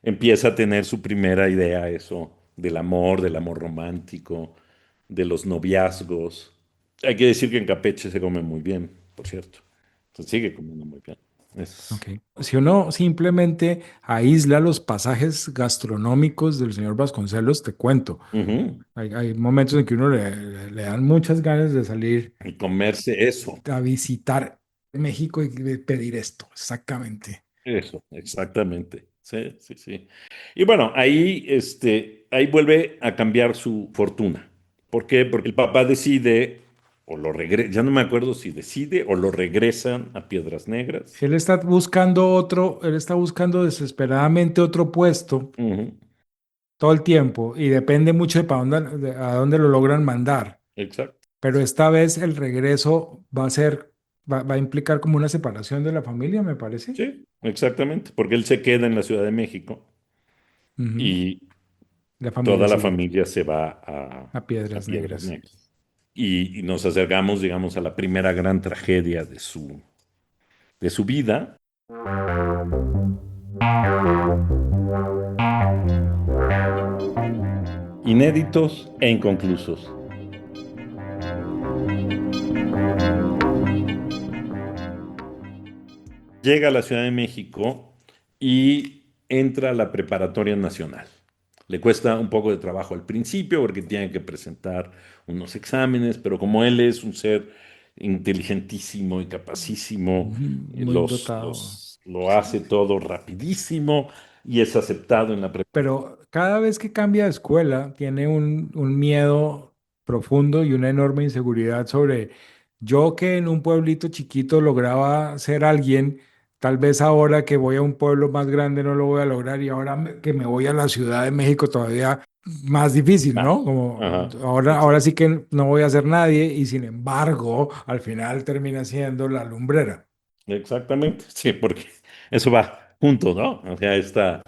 empieza a tener su primera idea, eso, del amor romántico, de los noviazgos. Hay que decir que en Campeche se come muy bien, por cierto. Se sigue comiendo muy bien. Es, Ok. Si uno simplemente aísla los pasajes gastronómicos del señor Vasconcelos, te cuento. ujú. Hay momentos en que uno le dan muchas ganas de salir Y comerse eso. a visitar México y de pedir esto, exactamente. Eso, exactamente. Sí, sí, sí. Y bueno, ahí vuelve a cambiar su fortuna. ¿Por qué? Porque el papá decide, o lo regresa, ya no me acuerdo si decide o lo regresan a Piedras Negras. Él está buscando desesperadamente otro puesto Ujú, todo el tiempo y depende mucho de a dónde lo logran mandar. exacto. Pero esta vez el regreso va a implicar como una separación de la familia, me parece. Sí, exactamente. Porque él se queda en la Ciudad de México Ujú. y La familia toda la sigue familia se va a a Piedras Piedras Negras. Negras. Y nos acercamos, digamos, a la primera gran tragedia de su vida. Inéditos e inconclusos. Llega a la Ciudad de México y entra a la Preparatoria Nacional. Le cuesta un poco de trabajo al principio porque tiene que presentar unos exámenes, pero como él es un ser inteligentísimo y capacísimo, Ujú. Muy dotado. lo Sí. hace todo rapidísimo y es aceptado en la Pero cada vez que cambia de escuela, tiene un miedo profundo y una enorme inseguridad sobre yo que en un pueblito chiquito lograba ser alguien, tal vez ahora que voy a un pueblo más grande no lo voy a lograr y ahora que me voy a la Ciudad de México todavía más difícil, Ah, ¿no? Como ajá, ahora sí que no voy a ser nadie y sin embargo al final termina siendo la lumbrera. exactamente, sí, porque eso va junto, ¿no? O sea, esta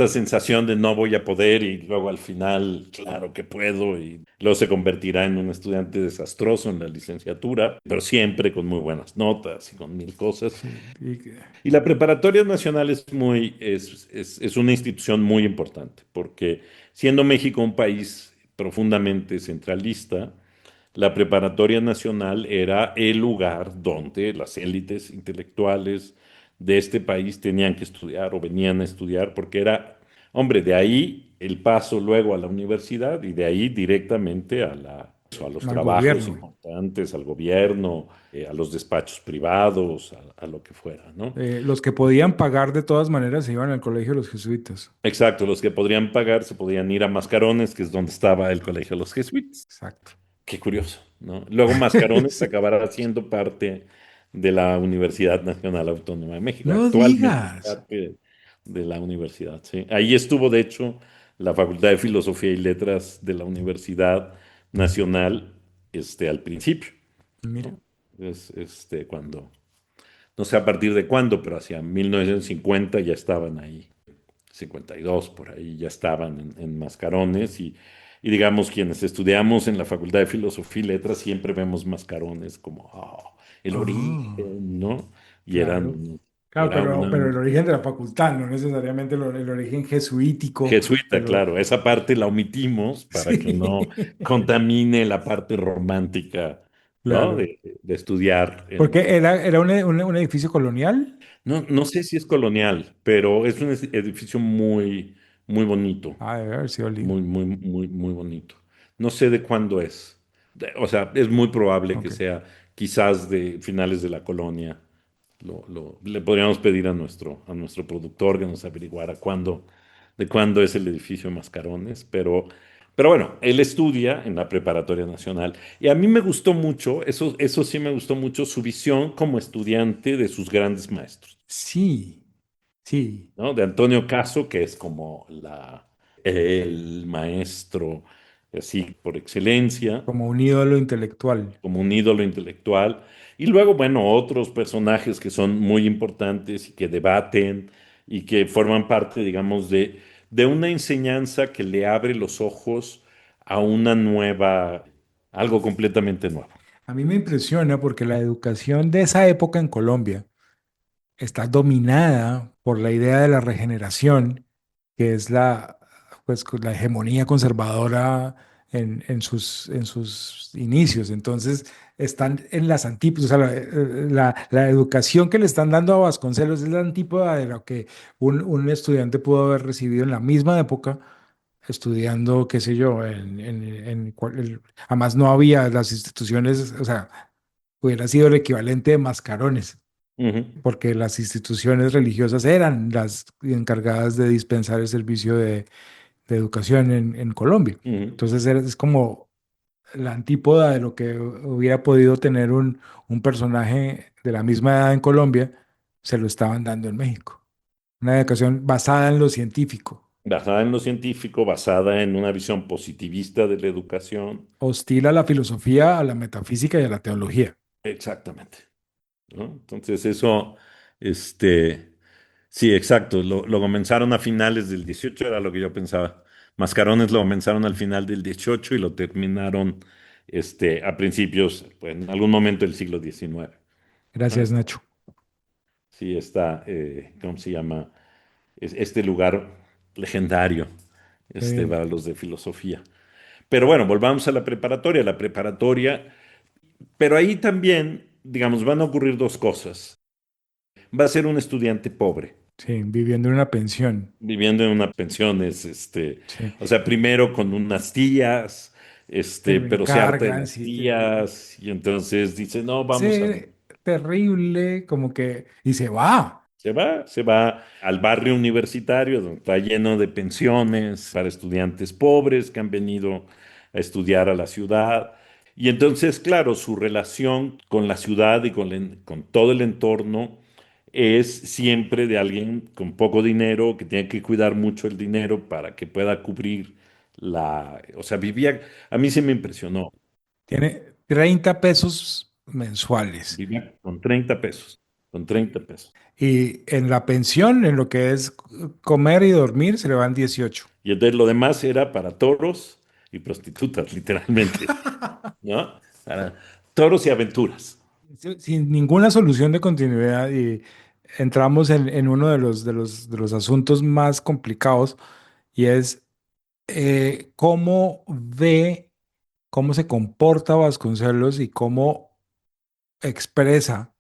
sensación de no voy a poder y luego al final, claro que puedo y luego se convertirá en un estudiante desastroso en la licenciatura, pero siempre con muy buenas notas y con mil cosas. Sí, Y la Preparatoria Nacional es una institución muy importante, porque siendo México un país profundamente centralista, la Preparatoria Nacional era el lugar donde las élites intelectuales de este país tenían que estudiar o venían a estudiar, porque era, hombre, de ahí el paso luego a la universidad y de ahí directamente a los al trabajos gobierno. importantes, al gobierno, a los despachos privados, a lo que fuera, ¿no? Los que podían pagar de todas maneras se iban al colegio de los jesuitas. Exacto, los que podrían pagar se podían ir a Mascarones, que es donde estaba el Colegio de los Jesuitas. Exacto. Qué curioso, ¿no? Luego Mascarones Sí. acabará siendo parte de la Universidad Nacional Autónoma de México. No Actualmente es digas. parte de la universidad, ¿sí? Ahí estuvo, de hecho, la Facultad de Filosofía y Letras de la Universidad Nacional, al principio, Mira. ¿no? No sé a partir de cuándo, pero hacia 1950 ya estaban ahí. 52 por ahí ya estaban en Mascarones y digamos quienes estudiamos en la Facultad de Filosofía y Letras siempre vemos Mascarones como el Ah, origen, ¿no? Y claro. Claro, era pero una el origen de la facultad, no necesariamente el origen jesuítico de jesuita, lo... claro, esa parte la omitimos para que no Sí, contamine la parte romántica, ¿no? claro. De estudiar Porque era un edificio colonial. no sé si es colonial, pero es un edificio muy, muy bonito. Ah, debe haber sido lindo. Muy, muy, muy, muy bonito. No sé de cuándo es. O sea, es muy probable que Ok. sea quizás de finales de la colonia. Le podríamos pedir a nuestro productor que nos averiguara de cuándo es el edificio Mascarones, pero bueno, él estudia en la Preparatoria Nacional y a mí me gustó mucho, eso sí me gustó mucho, su visión como estudiante de sus grandes maestros. Sí, sí, ¿No? De Antonio Caso, que es como el maestro, así por excelencia, como un ídolo intelectual. como un ídolo intelectual. Y luego, bueno, otros personajes que son muy importantes y que debaten y que forman parte, digamos, de una enseñanza que le abre los ojos a una nueva, algo completamente nuevo. A mí me impresiona porque la educación de esa época en Colombia está dominada por la idea de la regeneración, que es la hegemonía conservadora en sus inicios. Entonces, están en las antípodas. O sea, la educación que le están dando a Vasconcelos es la antípoda de lo que un estudiante pudo haber recibido en la misma época, estudiando, qué sé yo, además no había las instituciones, o sea, hubiera sido el equivalente de Mascarones Ujú, porque las instituciones religiosas eran las encargadas de dispensar el servicio de educación en Colombia. ujú, Entonces es como la antípoda de lo que hubiera podido tener un personaje de la misma edad en Colombia, se lo estaban dando en México. Una educación basada en lo científico, basada en lo científico, basada en una visión positivista de la educación. hostil a la filosofía, a la metafísica y a la teología. Exactamente. ¿No? Entonces este, sí, exacto, lo comenzaron a finales del 18 era lo que yo pensaba. Mascarones lo comenzaron al final del 18 y lo terminaron, a principios, pues, en algún momento del siglo XIX. Ah, Gracias, Nacho. sí, está, ¿cómo se llama? Este lugar legendario, Qué bien. para los de filosofía. Pero bueno, volvamos a la preparatoria, pero ahí también, digamos, van a ocurrir dos cosas. Va a ser un estudiante pobre, Sí, viviendo en una pensión. viviendo en una pensión, Sí. o sea, primero con unas tías, Que lo pero se harta de encargan, las sí. tías, y entonces dice, no, vamos a, Sí, terrible, como que, y se va. se va al barrio universitario, donde está lleno de pensiones para estudiantes pobres que han venido a estudiar a la ciudad. Y entonces, claro, su relación con la ciudad y con todo el entorno es siempre de alguien con poco dinero, que tiene que cuidar mucho el dinero para que pueda cubrir o sea, vivía, a mí se me impresionó, Tiene 30 pesos mensuales. vivía con 30 pesos, con 30 pesos. Y en la pensión, en lo que es comer y dormir, se le van 18. Y entonces lo demás era para toros y prostitutas, literalmente, ¿no? Para toros y aventuras. Sin ninguna solución de continuidad y entramos en uno de los asuntos más complicados y es cómo ve, cómo se comporta Vasconcelos y cómo expresa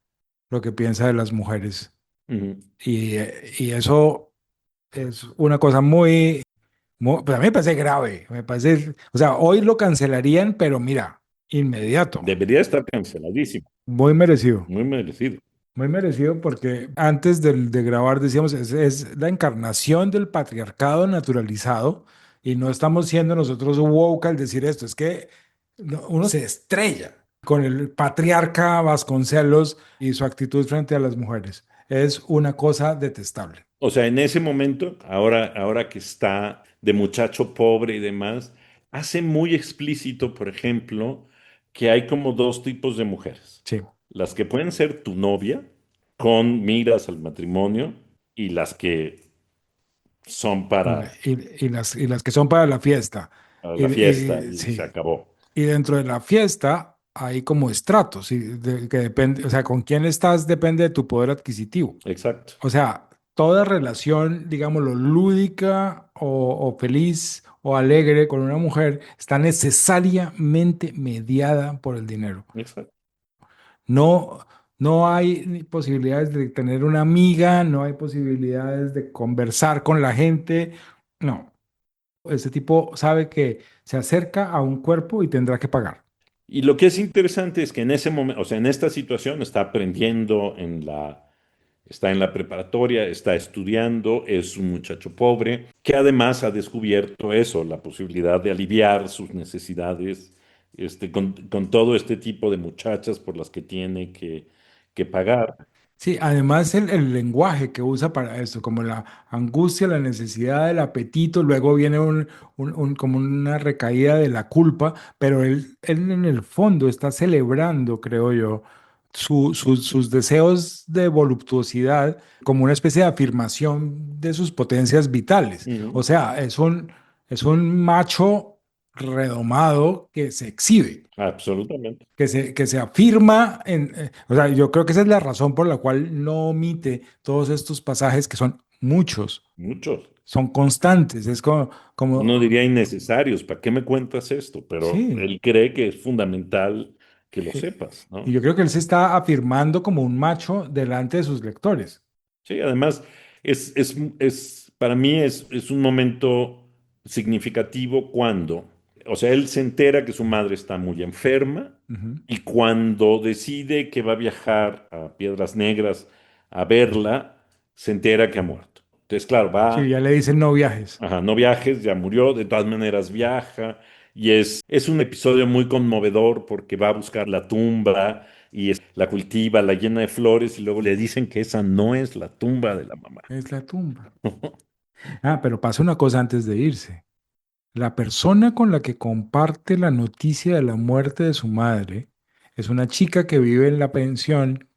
lo que piensa de las mujeres. Ujú. Y eso es una cosa pues a mí me parece grave, me parece, o sea, hoy lo cancelarían, pero mira, inmediato, Debería estar canceladísimo, muy merecido. muy merecido. Muy merecido porque antes de grabar decíamos, es la encarnación del patriarcado naturalizado y no estamos siendo nosotros woke al decir esto, es que uno se estrella con el patriarca Vasconcelos y su actitud frente a las mujeres. Es una cosa detestable. O sea, en ese momento, ahora que está de muchacho pobre y demás, hace muy explícito, por ejemplo, que hay como dos tipos de mujeres. Sí. Las que pueden ser tu novia con miras al matrimonio y las que son Y las que son para la fiesta. para Y, la fiesta y se sí. acabó. Y dentro de la fiesta hay como estratos, que depende, o sea, con quién estás depende de tu poder adquisitivo. Exacto, O sea, toda relación, digámoslo, lúdica o feliz o alegre con una mujer está necesariamente mediada por el dinero. exacto. No, no hay ni posibilidades de tener una amiga, no hay posibilidades de conversar con la gente. No, ese tipo sabe que se acerca a un cuerpo y tendrá que pagar. Y lo que es interesante es que en ese momento, o sea, en esta situación está aprendiendo está en la preparatoria, está estudiando, es un muchacho pobre, que además ha descubierto eso, la posibilidad de aliviar sus necesidades, con todo este tipo de muchachas por las que tiene que pagar. Sí, además el lenguaje que usa para esto, como la angustia, la necesidad, el apetito, luego viene como una recaída de la culpa, pero él en el fondo está celebrando, creo yo, sus deseos de voluptuosidad como una especie de afirmación de sus potencias vitales. O Ujú. sea, es un macho redomado que se exhibe Absolutamente, que se afirma o sea, yo creo que esa es la razón por la cual no omite todos estos pasajes que son muchos, muchos. son constantes, es Uno como, diría innecesarios, ¿para qué me cuentas esto? Pero sí, él cree que es fundamental que lo eh, sepas, y ¿no? yo creo que él se está afirmando como un macho delante de sus lectores. Sí, además, para mí es un momento significativo cuando, o sea, él se entera que su madre está muy enferma Ujú. y cuando decide que va a viajar a Piedras Negras a verla, se entera que ha muerto. Entonces, claro, Sí, va, ya le dicen no viajes. ajá, no viajes, ya murió, de todas maneras viaja y es un episodio muy conmovedor porque va a buscar la tumba y la cultiva, la llena de flores y luego le dicen que esa no es la tumba de la mamá. Es la tumba. Ah, pero pasa una cosa antes de irse. La persona con la que comparte la noticia de la muerte de su madre es una chica que vive en la pensión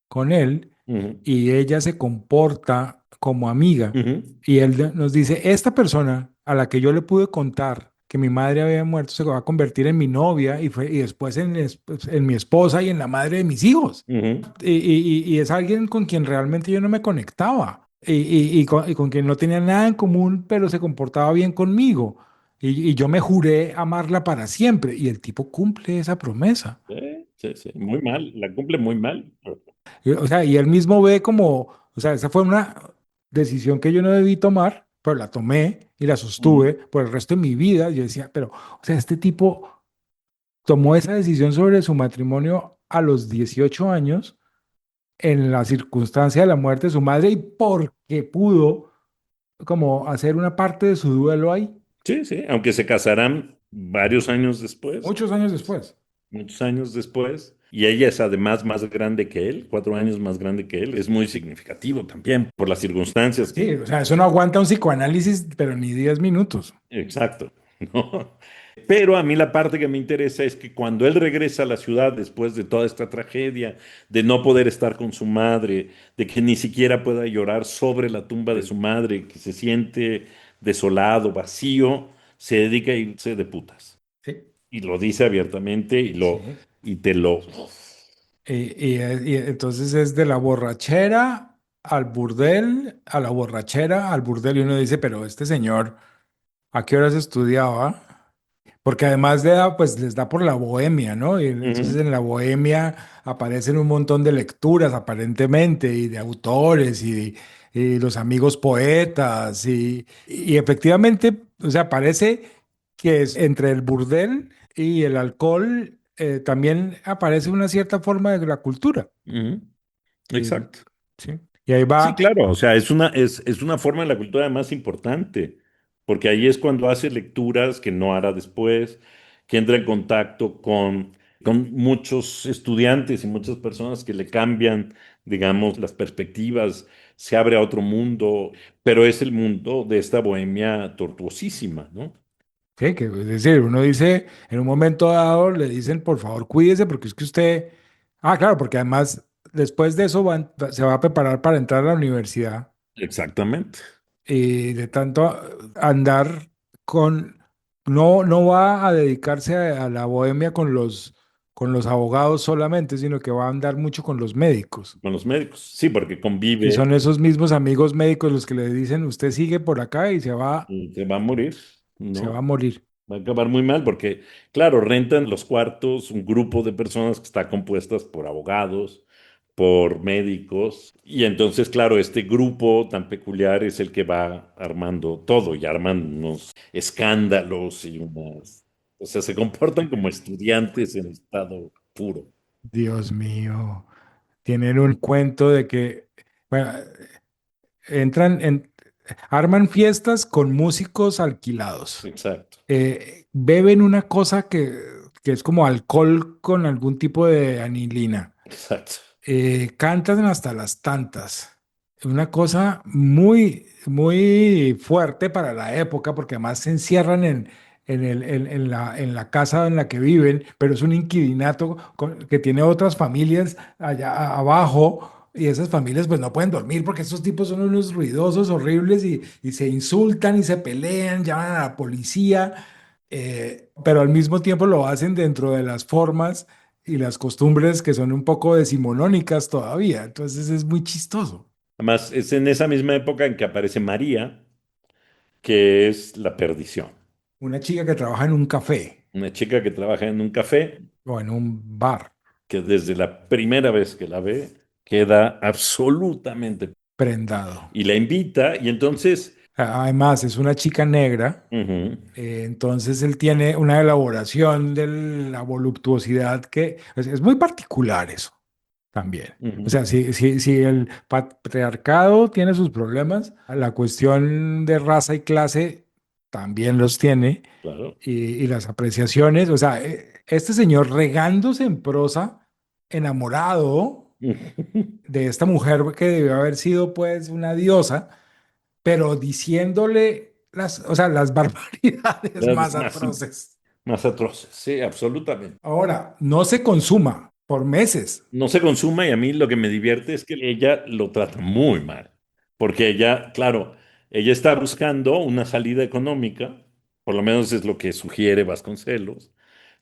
con él Ujú, y ella se comporta como amiga. ujú, Y él nos dice, esta persona a la que yo le pude contar que mi madre había muerto se va a convertir en mi novia y después en mi esposa y en la madre de mis hijos. ujú. Y es alguien con quien realmente yo no me conectaba y con quien no tenía nada en común, pero se comportaba bien conmigo. Y yo me juré amarla para siempre. Y el tipo cumple esa promesa. Sí, sí, sí, muy mal, la cumple muy mal. O sea, y él mismo ve como, o sea, esa fue una decisión que yo no debí tomar, pero la tomé y la Ujú, sostuve por el resto de mi vida. Yo decía, pero, o sea, este tipo tomó esa decisión sobre su matrimonio a los 18 años, en la circunstancia de la muerte de su madre, y porque pudo como hacer una parte de su duelo ahí, sí, sí, aunque se casarán varios años después. muchos años después. muchos años después, y ella es además más grande que él, 4 años más grande que él. Es muy significativo también por las circunstancias que... Sí, o sea, eso no aguanta un psicoanálisis, pero ni 10 minutos. Exacto, ¿no? Pero a mí la parte que me interesa es que cuando él regresa a la ciudad después de toda esta tragedia, de no poder estar con su madre, de que ni siquiera pueda llorar sobre la tumba de su madre, que se siente desolado, vacío, se dedica a irse de putas. Sí. Y lo dice abiertamente Sí. y te lo... Y entonces es de la borrachera al burdel, a la borrachera al burdel, y uno dice, pero este señor, ¿a qué horas estudiaba? Porque además de pues les da por la bohemia, ¿no? Y entonces Ujú, en la bohemia aparecen un montón de lecturas aparentemente y de autores y los amigos poetas y efectivamente, o sea, parece que es entre el burdel y el alcohol también aparece una cierta forma de la cultura. ujú, Y, exacto. sí. Y ahí Sí, va, claro, o sea, es una forma de la cultura más importante, porque ahí es cuando hace lecturas que no hará después, que entra en contacto con muchos estudiantes y muchas personas que le cambian, digamos, las perspectivas, se abre a otro mundo, pero es el mundo de esta bohemia tortuosísima, ¿no? sí, que es decir, uno dice, en un momento dado le dicen, por favor, cuídese porque es que usted, claro, porque además después de eso se va a preparar para entrar a la universidad Exactamente, y de tanto andar con, no va a dedicarse a la bohemia con los abogados solamente, sino que va a andar mucho con los médicos. con los médicos, sí, porque Y convive son esos mismos amigos médicos los que le dicen, usted sigue por acá y y se va a morir, se va a ¿no? morir. Va a acabar muy mal porque, claro, rentan los cuartos un grupo de personas que está compuestas por abogados, por médicos, y entonces, claro, este grupo tan peculiar es el que va armando todo y arman unos escándalos y unas... O sea, se comportan como estudiantes en estado puro. Dios mío. Tienen un cuento de que, bueno, entran en, arman fiestas con músicos alquilados. Exacto, Beben una cosa que es como alcohol con algún tipo de anilina. exacto. Cantan hasta las tantas. Una cosa muy, muy fuerte para la época, porque además se encierran en la casa en la que viven, pero es un inquilinato que tiene otras familias allá abajo. Y esas familias pues no pueden dormir porque estos tipos son unos ruidosos, horribles y se insultan y se pelean, llaman a la policía, pero al mismo tiempo lo hacen dentro de las formas y las costumbres que son un poco decimonónicas todavía. Entonces es muy chistoso. Además, es en esa misma época en que aparece María, que es la perdición. Una chica que trabaja en un café Una chica que trabaja en un café o en un bar que desde la primera vez que la ve queda absolutamente prendado. y la invita y entonces Además, es una chica negra, ujú, entonces él tiene una elaboración de la voluptuosidad que es muy particular eso también. O ujú, sea, si el patriarcado tiene sus problemas, la cuestión de raza y clase también los tiene. claro. Y las apreciaciones, o sea, este señor regándose en prosa, enamorado de esta mujer que debió haber sido pues una diosa, pero diciéndole o sea, las barbaridades más Las más, atroces. más atroces, sí, absolutamente. Ahora, no se consuma por meses. No se consuma y a mí lo que me divierte es que ella lo trata muy mal, porque ella, claro, ella está buscando una salida económica, por lo menos es lo que sugiere Vasconcelos,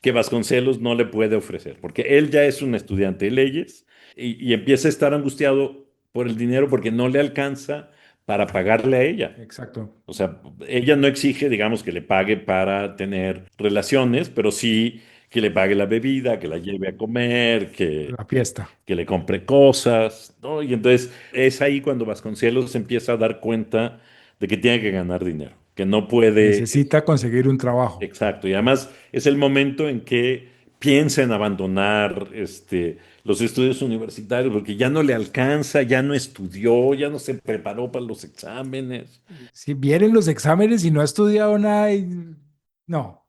que Vasconcelos no le puede ofrecer, porque él ya es un estudiante de leyes y empieza a estar angustiado por el dinero porque no le alcanza para pagarle a ella. Exacto, O sea, ella no exige, digamos, que le pague para tener relaciones, pero sí que le pague la bebida, que la lleve a comer, la fiesta. que le compre cosas, ¿no? Y entonces es ahí cuando Vasconcelos se empieza a dar cuenta de que tiene que ganar dinero, que no puede, Necesita conseguir un trabajo. exacto. Y además es el momento en que piensa en abandonar los estudios universitarios porque ya no le alcanza, ya no estudió, ya no se preparó para los exámenes. Si vienen los exámenes y no ha estudiado nada, no.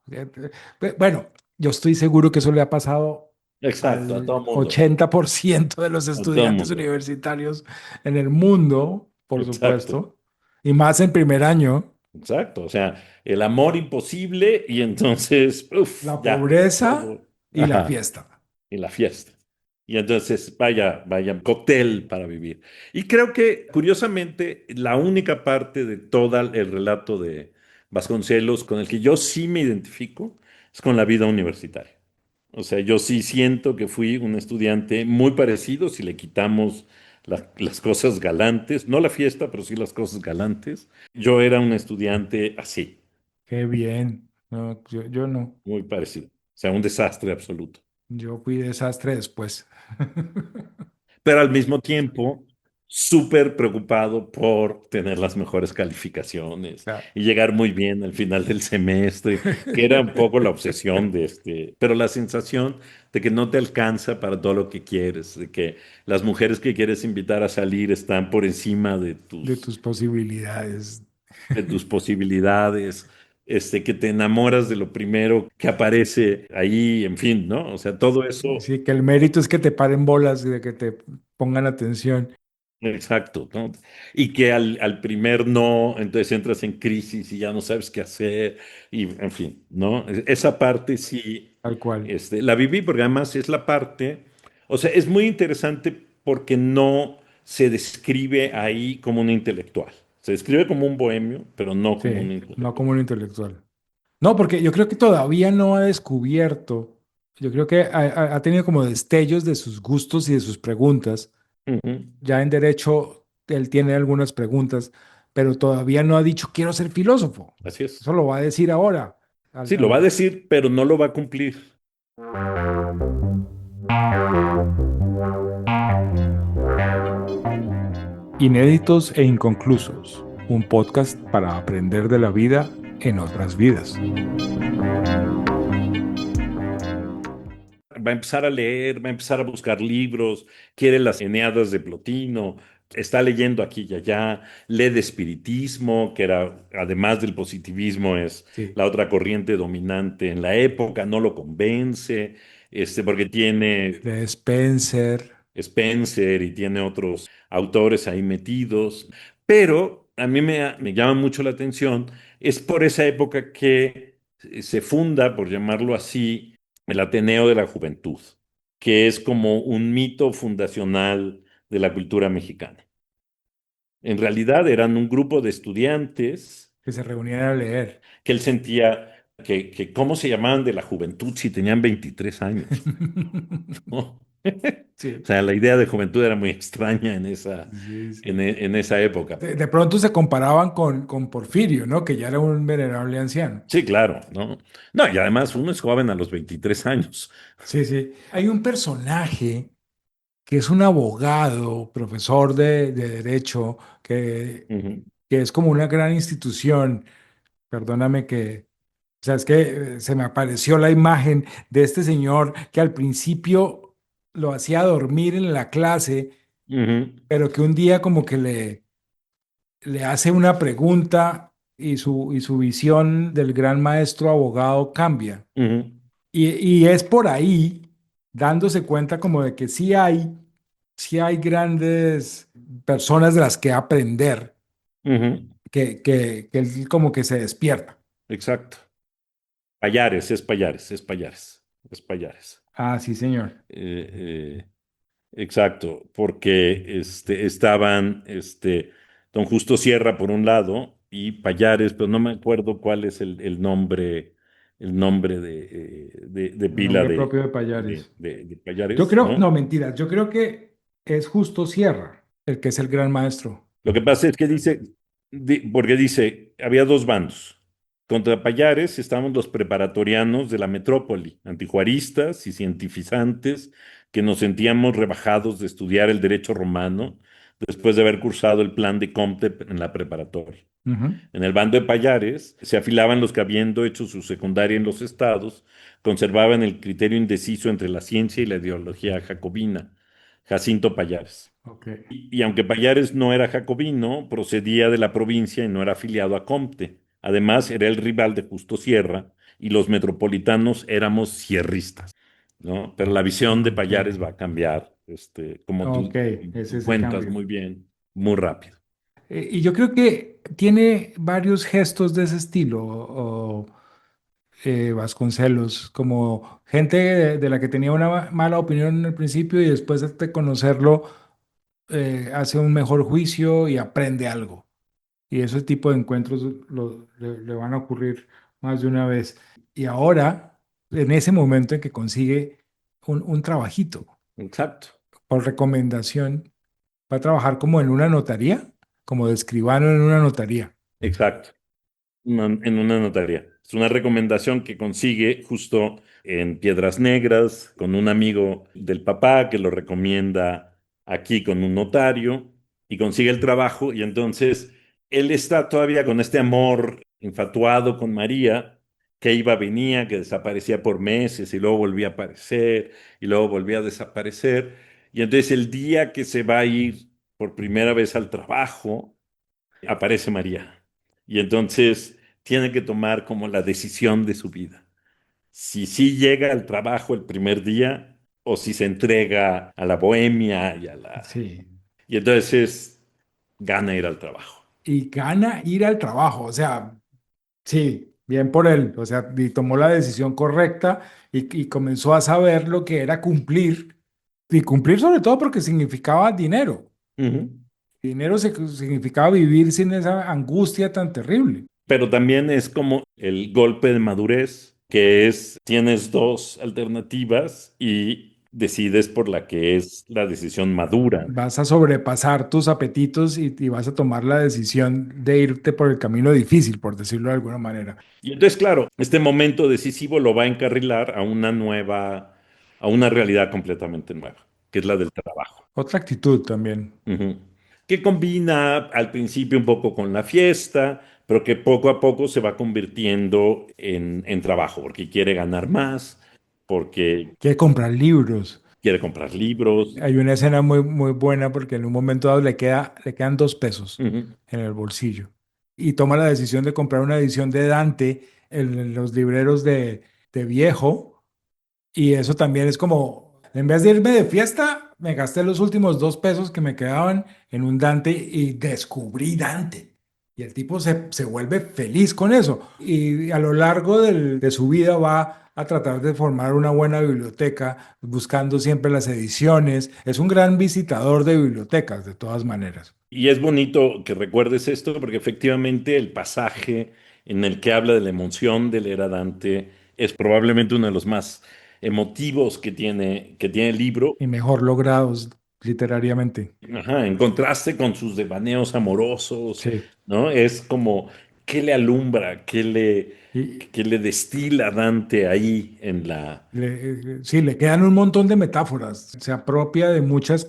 Bueno. yo estoy seguro que eso le ha pasado Exacto, a todo al mundo, 80% de los a todo estudiantes mundo. universitarios en el mundo, por Exacto, supuesto, y más en primer año. exacto. O sea, el amor imposible y entonces, uff, La ya, pobreza todo. y la Ajá. fiesta. Y la fiesta. Y entonces, vaya cóctel para vivir. Y creo que, curiosamente, la única parte de todo el relato de Vasconcelos con el que yo sí me identifico es con la vida universitaria. O sea, yo sí siento que fui un estudiante muy parecido si le quitamos las cosas galantes, no la fiesta, pero sí las cosas galantes. Yo era un estudiante así, Qué bien. No, yo no. muy parecido. O sea, un desastre absoluto. Yo fui desastre después. Pero al mismo tiempo súper preocupado por tener las mejores calificaciones Claro. y llegar muy bien al final del semestre, que era un poco la obsesión de pero la sensación de que no te alcanza para todo lo que quieres, de que las mujeres que quieres invitar a salir están por encima De tus posibilidades. de tus posibilidades. Que te enamoras de lo primero que aparece ahí, en fin, ¿no? O sea, todo eso. Sí, que el mérito es que te paren bolas y de que te pongan atención. Exacto, ¿no? Y que al primer no, entonces entras en crisis y ya no sabes qué hacer, y en fin, ¿no? Esa parte sí, Tal cual. la viví porque además es la parte, o sea, es muy interesante porque no se describe ahí como un intelectual. Se describe como un bohemio, pero no como un Sí, no intelectual. como un intelectual. No, porque yo creo que todavía no ha descubierto, yo creo que ha tenido como destellos de sus gustos y de sus preguntas. Ujú. Ya en derecho, él tiene algunas preguntas, pero todavía no ha dicho quiero ser filósofo. Así es. Eso lo va a decir ahora. Sí, lo va a decir, pero no lo va a cumplir. Inéditos e inconclusos, un podcast para aprender de la vida en otras vidas. Va a empezar a leer, va a empezar a buscar libros, quiere las Eneadas de Plotino, está leyendo aquí y allá, lee de espiritismo, que era, además del positivismo, es Sí, la otra corriente dominante en la época, no lo convence, porque tiene de Spencer. Spencer y tiene otros autores ahí metidos, pero a mí me llama mucho la atención, es por esa época que se funda, por llamarlo así, el Ateneo de la Juventud, que es como un mito fundacional de la cultura mexicana. En realidad eran un grupo de estudiantes Que se reunían a leer. que él sentía que cómo se llamaban de la juventud si tenían 23 años. ¿No? O Sí, sea, la idea de juventud era muy extraña en sí, sí. en esa época. De pronto se comparaban con Porfirio, ¿no? Que ya era un venerable anciano. Sí, claro, ¿no? No, y además uno es joven a los 23 años. Sí, sí. Hay un personaje que es un abogado, profesor de derecho, Ujú, que es como una gran institución. Perdóname o sea, es que se me apareció la imagen de este señor que al principio lo hacía dormir en la clase, ujú, pero que un día como que le hace una pregunta y su visión del gran maestro abogado cambia. ujú, Y es por ahí dándose cuenta como de que sí hay grandes personas de las que aprender, ujú. que él como que se despierta. Exacto. Payares, es Payares, es Payares, es Payares. Ah, sí, señor. Eh, exacto, porque estaban don Justo Sierra por un lado y Payares, pero no me acuerdo cuál es el nombre de El pila nombre propio de Payares. de Yo Payares, creo, ¿no? no, mentiras, yo creo que es Justo Sierra el que es el gran maestro. Lo que pasa es que dice, porque dice, había dos bandos. Contra Payares estaban los preparatorianos de la metrópoli, antijuaristas y cientificantes, que nos sentíamos rebajados de estudiar el derecho romano después de haber cursado el plan de Comte en la preparatoria. Ujú. En el bando de Payares se afilaban los que, habiendo hecho su secundaria en los estados, conservaban el criterio indeciso entre la ciencia y la ideología jacobina. Jacinto Payares. Ok. Y aunque Payares no era jacobino, procedía de la provincia y no era afiliado a Comte. Además, era el rival de Justo Sierra y los metropolitanos éramos sierristas, ¿no? Pero la visión de Ok, Pallares va a cambiar, como ok, es tú ese cuentas cambio. muy bien, muy rápido. Y yo creo que tiene varios gestos de ese estilo, Vasconcelos, como gente de la que tenía una mala opinión en el principio y después de conocerlo hace un mejor juicio y aprende algo. Y ese tipo de encuentros le van a ocurrir más de una vez. Y ahora, en ese momento en que consigue un trabajito Exacto, por recomendación, va a trabajar como en una notaría, como de escribano en una notaría. exacto. En una notaría. Es una recomendación que consigue justo en Piedras Negras con un amigo del papá que lo recomienda aquí con un notario y consigue el trabajo y entonces él está todavía con este amor infatuado con María que iba, venía, que desaparecía por meses y luego volvía a aparecer y luego volvía a desaparecer. Y entonces el día que se va a ir por primera vez al trabajo, aparece María. Y entonces tiene que tomar como la decisión de su vida. Si sí llega al trabajo el primer día o si se entrega a la bohemia y a la... Sí. Y entonces gana ir al trabajo. Y gana ir al trabajo, o sea, sí, bien por él, o sea, y tomó la decisión correcta y comenzó a saber lo que era cumplir, y cumplir sobre todo porque significaba dinero. Ujú. Dinero significaba vivir sin esa angustia tan terrible. Pero también es como el golpe de madurez, que es, tienes dos alternativas y decides por la que es la decisión madura. Vas a sobrepasar tus apetitos y vas a tomar la decisión de irte por el camino difícil, por decirlo de alguna manera. Y entonces, claro, este momento decisivo lo va a encarrilar a una nueva, a una realidad completamente nueva, que es la del trabajo. Otra actitud también. Ujú. Que combina al principio un poco con la fiesta, pero que poco a poco se va convirtiendo en trabajo, porque quiere ganar más, porque Quiere comprar libros. quiere comprar libros. Hay una escena muy buena porque en un momento dado le quedan 2 pesos Ujú, en el bolsillo y toma la decisión de comprar una edición de Dante en los libreros de viejo y eso también es como, en vez de irme de fiesta, me gasté los últimos 2 pesos que me quedaban en un Dante y descubrí Dante. Y el tipo se vuelve feliz con eso. Y a lo largo de su vida va a tratar de formar una buena biblioteca, buscando siempre las ediciones. Es un gran visitador de bibliotecas, de todas maneras. y es bonito que recuerdes esto porque efectivamente el pasaje en el que habla de la emoción del era Dante es probablemente uno de los más emotivos que tiene el libro. Y mejor logrados literariamente. Ajá, en contraste con sus devaneos amorosos, Sí. ¿no? Es como, ¿qué le alumbra? Y, ¿Qué le destila Dante ahí en la... sí, le quedan un montón de metáforas. Se apropia de muchas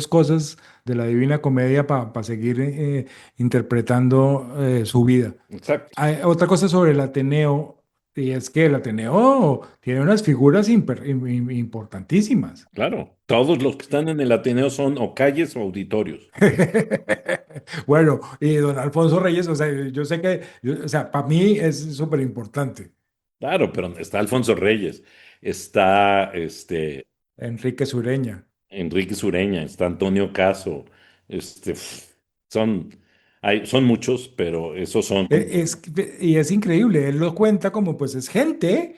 cosas de la Divina Comedia para seguir interpretando su vida. Exacto, Hay otra cosa sobre el Ateneo, y es que el Ateneo tiene unas figuras importantísimas. claro. Todos los que están en el Ateneo son o calles o auditorios. Bueno, y don Alfonso Reyes, o sea, yo sé que, o sea, para mí es súper importante. Claro, pero está Alfonso Reyes, está Enrique Sureña. Enrique Sureña, está Antonio Caso, son, son muchos, pero esos son... Y es increíble, él lo cuenta como pues es gente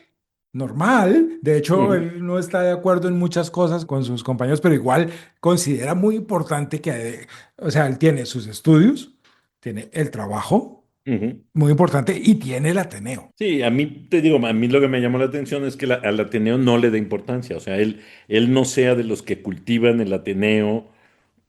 normal, de hecho Ujú, él no está de acuerdo en muchas cosas con sus compañeros, pero igual considera muy importante que, o sea, él tiene sus estudios, tiene el trabajo, ujú. muy importante, y tiene el Ateneo. Sí, a mí te digo, a mí lo que me llamó la atención es que al Ateneo no le da importancia, o sea, él no sea de los que cultivan el Ateneo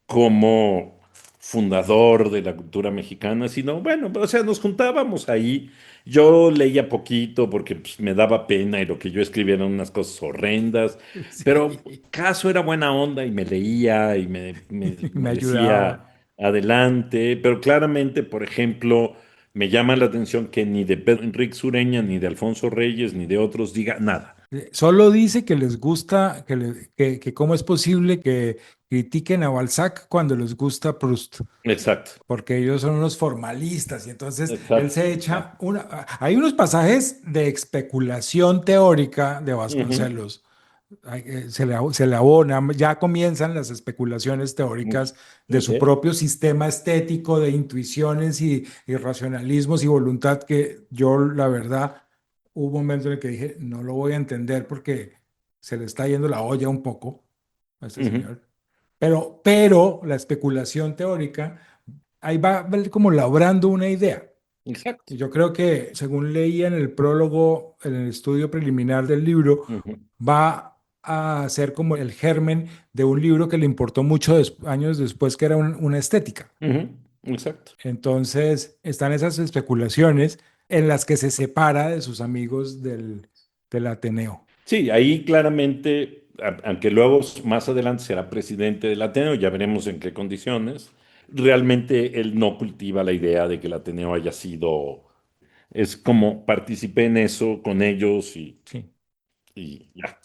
como fundador de la cultura mexicana, sino, bueno, o sea, nos juntábamos ahí, yo leía poquito porque pues, me daba pena y lo que yo escribía eran unas cosas horrendas, pero Sí, Caso era buena onda y me leía y me me decía ayudaba. adelante, pero claramente, por ejemplo, me llama la atención que ni de Pedro Enrique Sureña, ni de Alfonso Reyes, ni de otros diga nada. Solo dice que les gusta, que cómo es posible que critiquen a Balzac cuando les gusta Proust, Exacto, porque ellos son unos formalistas y entonces él exacto, se echa exacto. una... Hay unos pasajes de especulación teórica de Ujú, Vasconcelos. Se le abona, ya comienzan las especulaciones ujú. teóricas de Ok. su propio sistema estético, de intuiciones y racionalismos y voluntad que yo, la verdad, hubo un momento en el que dije, no lo voy a entender porque se le está yendo la olla un poco a este Ujú. señor. Pero la especulación teórica, ahí va como labrando una idea. Exacto. Y yo creo que, según leía en el prólogo, en el estudio preliminar del libro, Ujú, va a ser como el germen de un libro que le importó mucho años después, que era una estética. ujú. Exacto. Entonces, están esas especulaciones en las que se separa de sus amigos del Ateneo. Sí, ahí claramente, aunque luego más adelante será presidente del Ateneo, ya veremos en qué condiciones, realmente él no cultiva la idea de que el Ateneo haya sido, es como participé en eso con ellos Sí, y ya.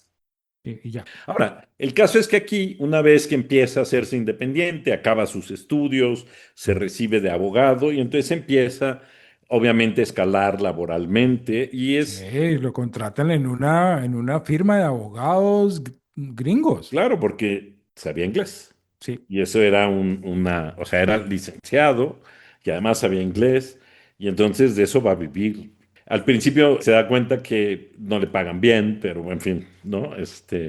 y ya. Ahora, el caso es que aquí, una vez que empieza a hacerse independiente, acaba sus estudios, se recibe de abogado y entonces empieza, obviamente, a escalar laboralmente y es, Sí, lo contratan en una firma de abogados gringos. claro, porque sabía inglés. Sí, Y eso era o sea, era licenciado y además sabía inglés y entonces de eso va a vivir. Al principio se da cuenta que no le pagan bien, pero en fin, ¿no?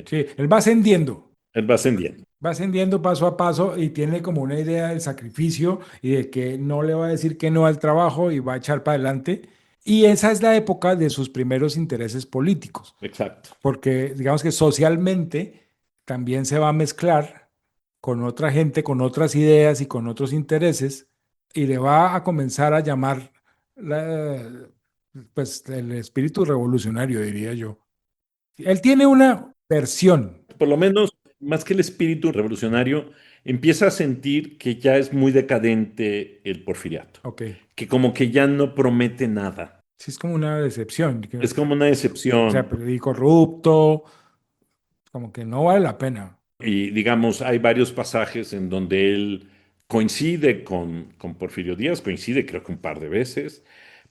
sí, él va ascendiendo. Él va ascendiendo. Va ascendiendo paso a paso y tiene como una idea del sacrificio y de que no le va a decir que no al trabajo y va a echar para adelante. Y esa es la época de sus primeros intereses políticos, Exacto. porque digamos que socialmente también se va a mezclar con otra gente, con otras ideas y con otros intereses y le va a comenzar a llamar pues el espíritu revolucionario, diría yo. Él tiene una versión, Por lo menos, más que el espíritu revolucionario, empieza a sentir que ya es muy decadente el porfiriato, ok, que como que ya no promete nada. sí es como una decepción, Es como una o sea, decepción. pero y corrupto, como que no vale la pena. Y digamos, hay varios pasajes en donde él coincide con Porfirio Díaz, coincide creo que un par de veces,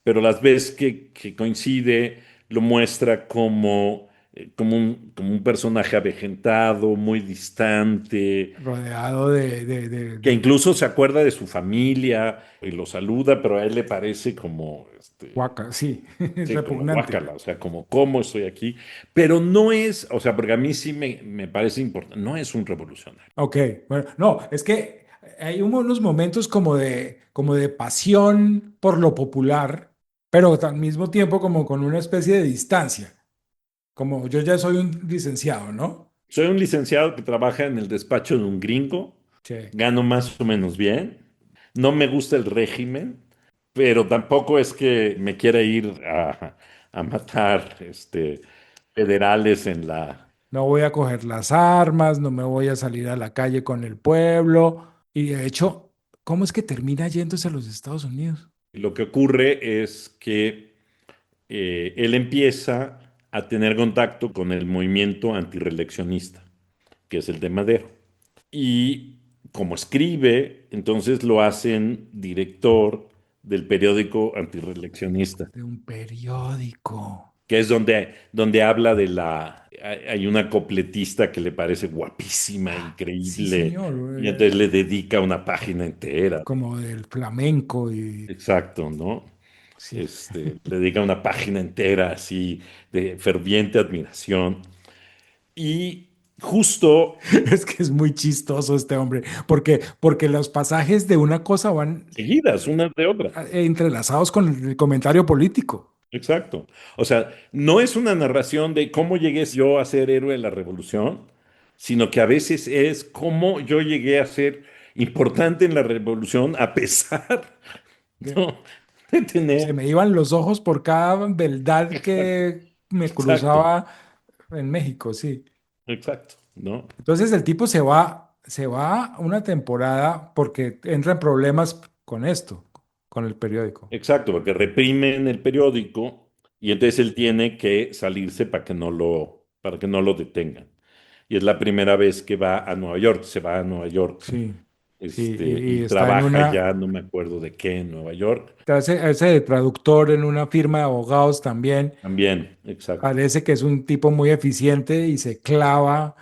pero las veces que coincide lo muestra como un personaje avejentado, muy distante, Rodeado que incluso se acuerda de su familia y lo saluda, pero a él le parece como, guaca, sí, es sí, como repugnante. guácala, o sea, como cómo estoy aquí, pero no es, o sea, porque a mí sí me parece importante, no es un revolucionario. Ok, bueno, no, es que hay unos momentos como de pasión por lo popular, pero al mismo tiempo como con una especie de distancia, como yo ya soy un licenciado, ¿no? Soy un licenciado que trabaja en el despacho de un gringo, Sí. gano más o menos bien, no me gusta el régimen, pero tampoco es que me quiera ir a matar federales en la... No voy a coger las armas, no me voy a salir a la calle con el pueblo. Y de hecho, ¿cómo es que termina yéndose a los Estados Unidos? Lo que ocurre es que él empieza a tener contacto con el movimiento antirreeleccionista, que es el de Madero. Y como escribe, entonces lo hacen director del periódico antirreeleccionista, De un periódico. que es donde habla de la... Hay una copletista que le parece guapísima, Sí, increíble, señor, y entonces le dedica una página entera. como del flamenco y Exacto, ¿no? sí. Le dedica una página entera así de ferviente admiración. Y justo Es que es muy chistoso este hombre, porque los pasajes de una cosa van seguidas, una de otra. entrelazados con el comentario político. Exacto. O sea, no es una narración de cómo llegué yo a ser héroe de la revolución, sino que a veces es cómo yo llegué a ser importante en la revolución a pesar, De- ¿no? de Se tener. me iban los ojos por cada beldad que me Exacto, cruzaba en México, sí. exacto, ¿no? Entonces el tipo se va una temporada porque entra en problemas con esto, con el periódico. Exacto, porque reprimen el periódico y entonces él tiene que salirse para que no lo detengan. y es la primera vez que va a Nueva York, se va a Nueva York, Sí, sí, y y está en trabaja una, ya, no me acuerdo de qué, en Nueva York. hace de traductor en una firma de abogados también. También, exacto. Parece que es un tipo muy eficiente y se clava,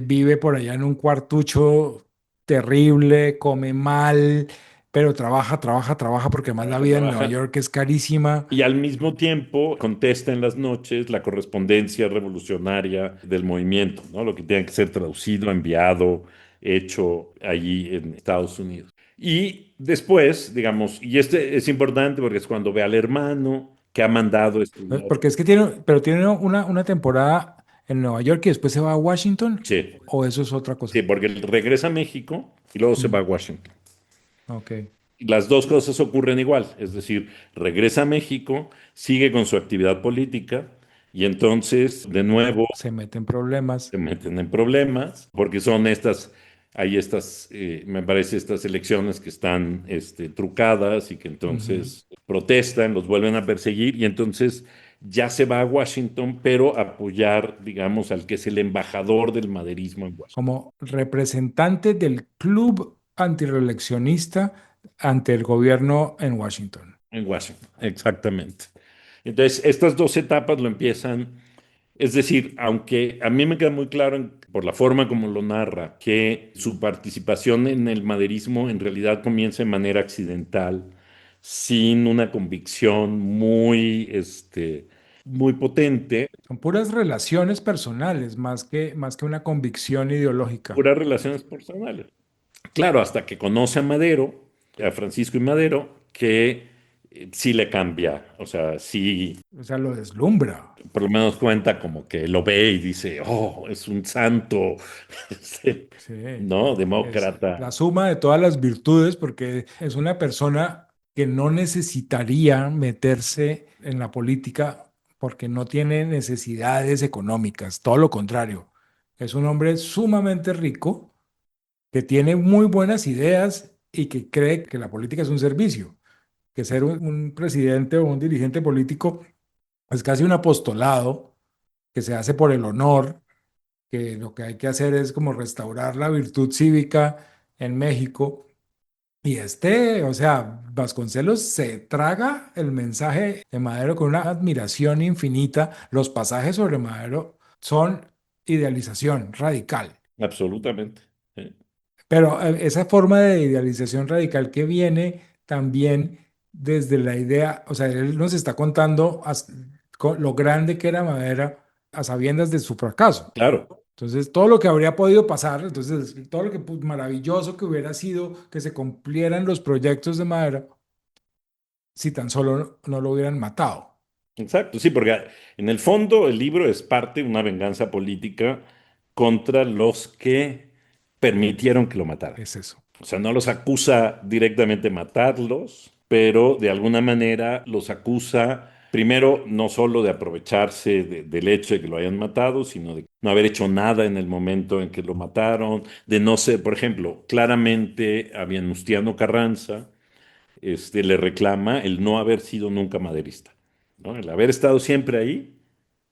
vive por allá en un cuartucho terrible, come mal, pero trabaja, trabaja, trabaja porque además la Trabaja, vida en Nueva trabaja. York es carísima. Y al mismo tiempo contesta en las noches la correspondencia revolucionaria del movimiento, ¿no? Lo que tiene que ser traducido, enviado, hecho allí en Estados Unidos. Y después, digamos, y este es importante porque es cuando ve al hermano que ha mandado estudiar. Porque es que tiene, pero tiene una temporada en Nueva York y después se va a Washington, Sí, o eso es otra cosa. sí, porque él regresa a México y luego se va Mm, a Washington. ok. Las dos cosas ocurren igual, es decir, regresa a México, sigue con su actividad política y entonces de nuevo Se mete en problemas. se meten en problemas porque son estas, hay estas, me parece, estas elecciones que están trucadas y que Ujú. entonces protestan, los vuelven a perseguir y entonces ya se va a Washington, pero a apoyar, digamos, al que es el embajador del maderismo en Washington. Como representante del club antireeleccionista ante el gobierno en Washington. En Washington, exactamente. Entonces, estas dos etapas lo empiezan, es decir, aunque a mí me queda muy claro por la forma como lo narra, que su participación en el maderismo en realidad comienza de manera accidental, sin una convicción muy, muy potente, Son puras relaciones personales, más que una convicción ideológica. puras relaciones personales. Claro, hasta que conoce a Madero, a Francisco y Madero, que sí le cambia, o sea, sí, O sea, lo deslumbra. por lo menos cuenta como que lo ve y dice, oh, es un santo, Sí, ¿no? es Demócrata. la suma de todas las virtudes porque es una persona que no necesitaría meterse en la política porque no tiene necesidades económicas, todo lo contrario. Es un hombre sumamente rico que tiene muy buenas ideas y que cree que la política es un servicio, que ser un presidente o un dirigente político es casi un apostolado que se hace por el honor, que lo que hay que hacer es como restaurar la virtud cívica en México. Y o sea, Vasconcelos se traga el mensaje de Madero con una admiración infinita. Los pasajes sobre Madero son idealización radical. Absolutamente. Pero esa forma de idealización radical que viene también desde la idea, o sea, él nos está contando lo grande que era Madero a sabiendas de su fracaso. Claro, Entonces, todo lo que habría podido pasar, entonces, todo lo que maravilloso que hubiera sido que se cumplieran los proyectos de Madero si tan solo no lo hubieran matado. exacto, sí, porque en el fondo el libro es parte de una venganza política contra los que permitieron que lo mataran. Es eso. O sea, no los acusa directamente de matarlos, pero de alguna manera los acusa, primero, no solo de aprovecharse del hecho de que lo hayan matado, sino de no haber hecho nada en el momento en que lo mataron, de no ser, por ejemplo, claramente a Venustiano Carranza le reclama el no haber sido nunca maderista, ¿no? El haber estado siempre ahí,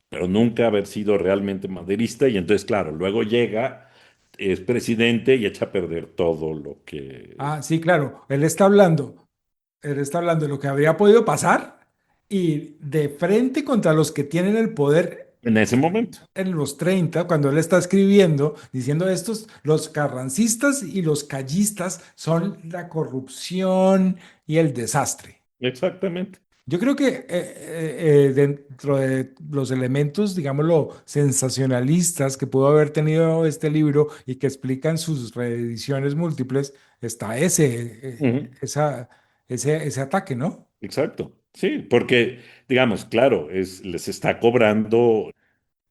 pero nunca haber sido realmente maderista, y entonces, claro, luego llega, es presidente y echa a perder todo lo que Ah, sí, claro, él está hablando de lo que habría podido pasar y de frente contra los que tienen el poder en ese momento. en los 30 cuando él está escribiendo, diciendo estos, los carrancistas y los callistas son la corrupción y el desastre. Exactamente. Yo creo que dentro de los elementos, digámoslo, sensacionalistas que pudo haber tenido este libro y que explican sus reediciones múltiples, está Ujú. ese ataque, ¿no? Exacto. Sí, porque, digamos, claro, les está cobrando,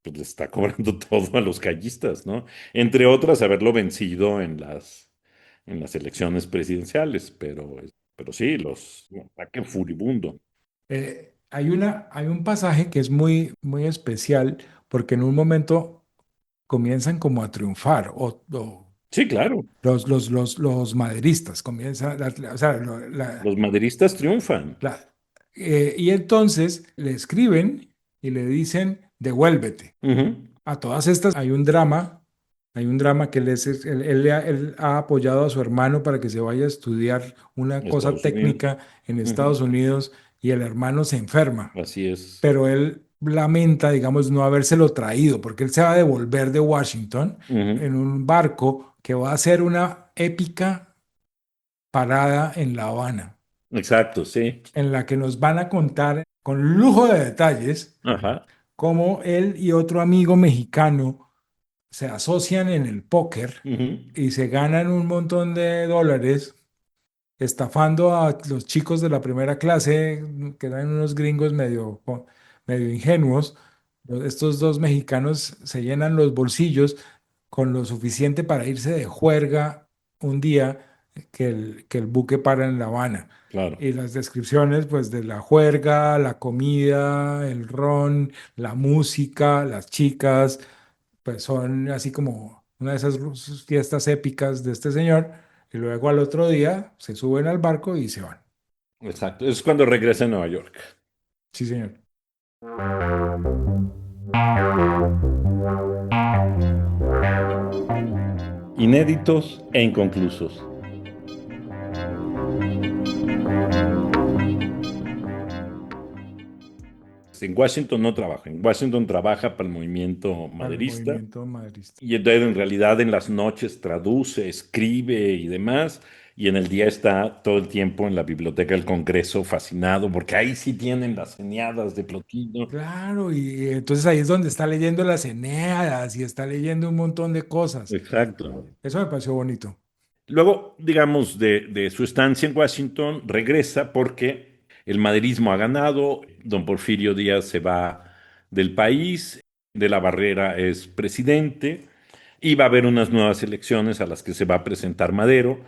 pues les está cobrando todo a los callistas, ¿no? Entre otras, haberlo vencido en las elecciones presidenciales, pero sí, los un ataque furibundo. Hay un pasaje que es muy, muy especial porque en un momento comienzan como a triunfar o Sí, claro, los maderistas comienzan, o sea, los maderistas triunfan. y entonces le escriben y le dicen, devuélvete. Ujú. A todas estas hay un drama que él ha apoyado a su hermano para que se vaya a estudiar una cosa Estados Unidos. técnica en Ujú. Estados Unidos y el hermano se enferma, Así es. pero él lamenta, digamos, no habérselo traído, porque él se va a devolver de Washington Ujú. en un barco que va a hacer una épica parada en La Habana, Exacto, sí. en la que nos van a contar con lujo de detalles Ajá. cómo él y otro amigo mexicano se asocian en el póker Ujú. y se ganan un montón de dólares estafando a los chicos de la primera clase, que eran unos gringos medio ingenuos. Estos dos mexicanos se llenan los bolsillos con lo suficiente para irse de juerga un día que el buque para en La Habana. Claro. Y las descripciones, pues, de la juerga, la comida, el ron, la música, las chicas, pues son así como una de esas fiestas épicas de este señor, y luego al otro día se suben al barco y se van. Exacto. Es cuando regresa a Nueva York. Sí, señor. Inéditos e inconclusos. En Washington no trabaja. En Washington trabaja para el movimiento Para el maderista. movimiento madrista. Y entonces en realidad en las noches traduce, escribe y demás, y en el día está todo el tiempo en la biblioteca del Congreso fascinado, porque ahí sí tienen las Eneadas de Plotino. Claro, y entonces ahí es donde está leyendo las Eneadas y está leyendo un montón de cosas. Exacto. Eso me pareció bonito. Luego, digamos, de su estancia en Washington, regresa porque el maderismo ha ganado, don Porfirio Díaz se va del país, de la Barrera es presidente, y va a haber unas nuevas elecciones a las que se va a presentar Madero,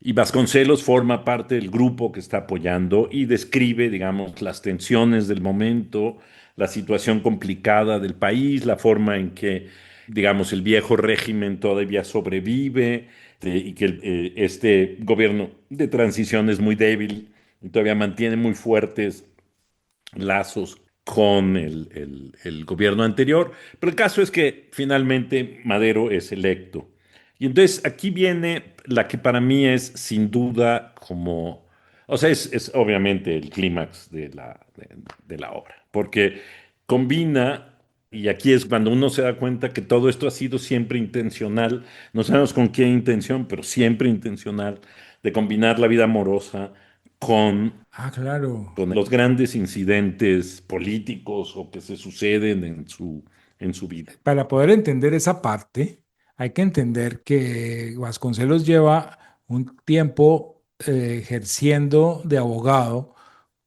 y Vasconcelos forma parte del grupo que está apoyando y describe, digamos, las tensiones del momento, la situación complicada del país, la forma en que, digamos, el viejo régimen todavía sobrevive y que este gobierno de transición es muy débil y todavía mantiene muy fuertes lazos con el gobierno anterior, pero el caso es que finalmente Madero es electo. Y entonces aquí viene la que para mí es sin duda como, o sea, es obviamente el clímax de la obra, porque combina, y aquí es cuando uno se da cuenta que todo esto ha sido siempre intencional, no sabemos con qué intención, pero siempre intencional, de combinar la vida amorosa con Ah, claro. los grandes incidentes políticos o que se suceden en su vida. Para poder entender esa parte, hay que entender que Vasconcelos lleva un tiempo ejerciendo de abogado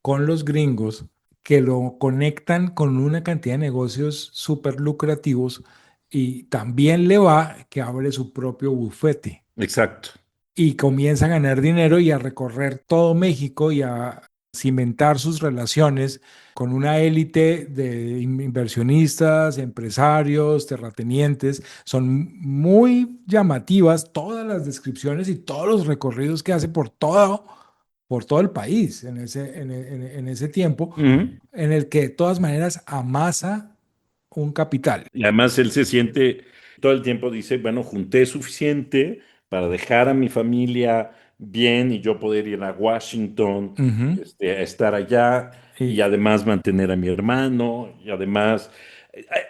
con los gringos que lo conectan con una cantidad de negocios súper lucrativos y también le va que abre su propio bufete Exacto. y comienza a ganar dinero y a recorrer todo México y a cimentar sus relaciones con una élite de inversionistas, empresarios, terratenientes. Son muy llamativas todas las descripciones y todos los recorridos que hace por todo el país en ese tiempo, Ujú. en el que de todas maneras amasa un capital. Y además él se siente, todo el tiempo dice, bueno, junté suficiente para dejar a mi familia bien y yo poder ir a Washington, Ujú. a estar allá y Y, además mantener a mi hermano y además,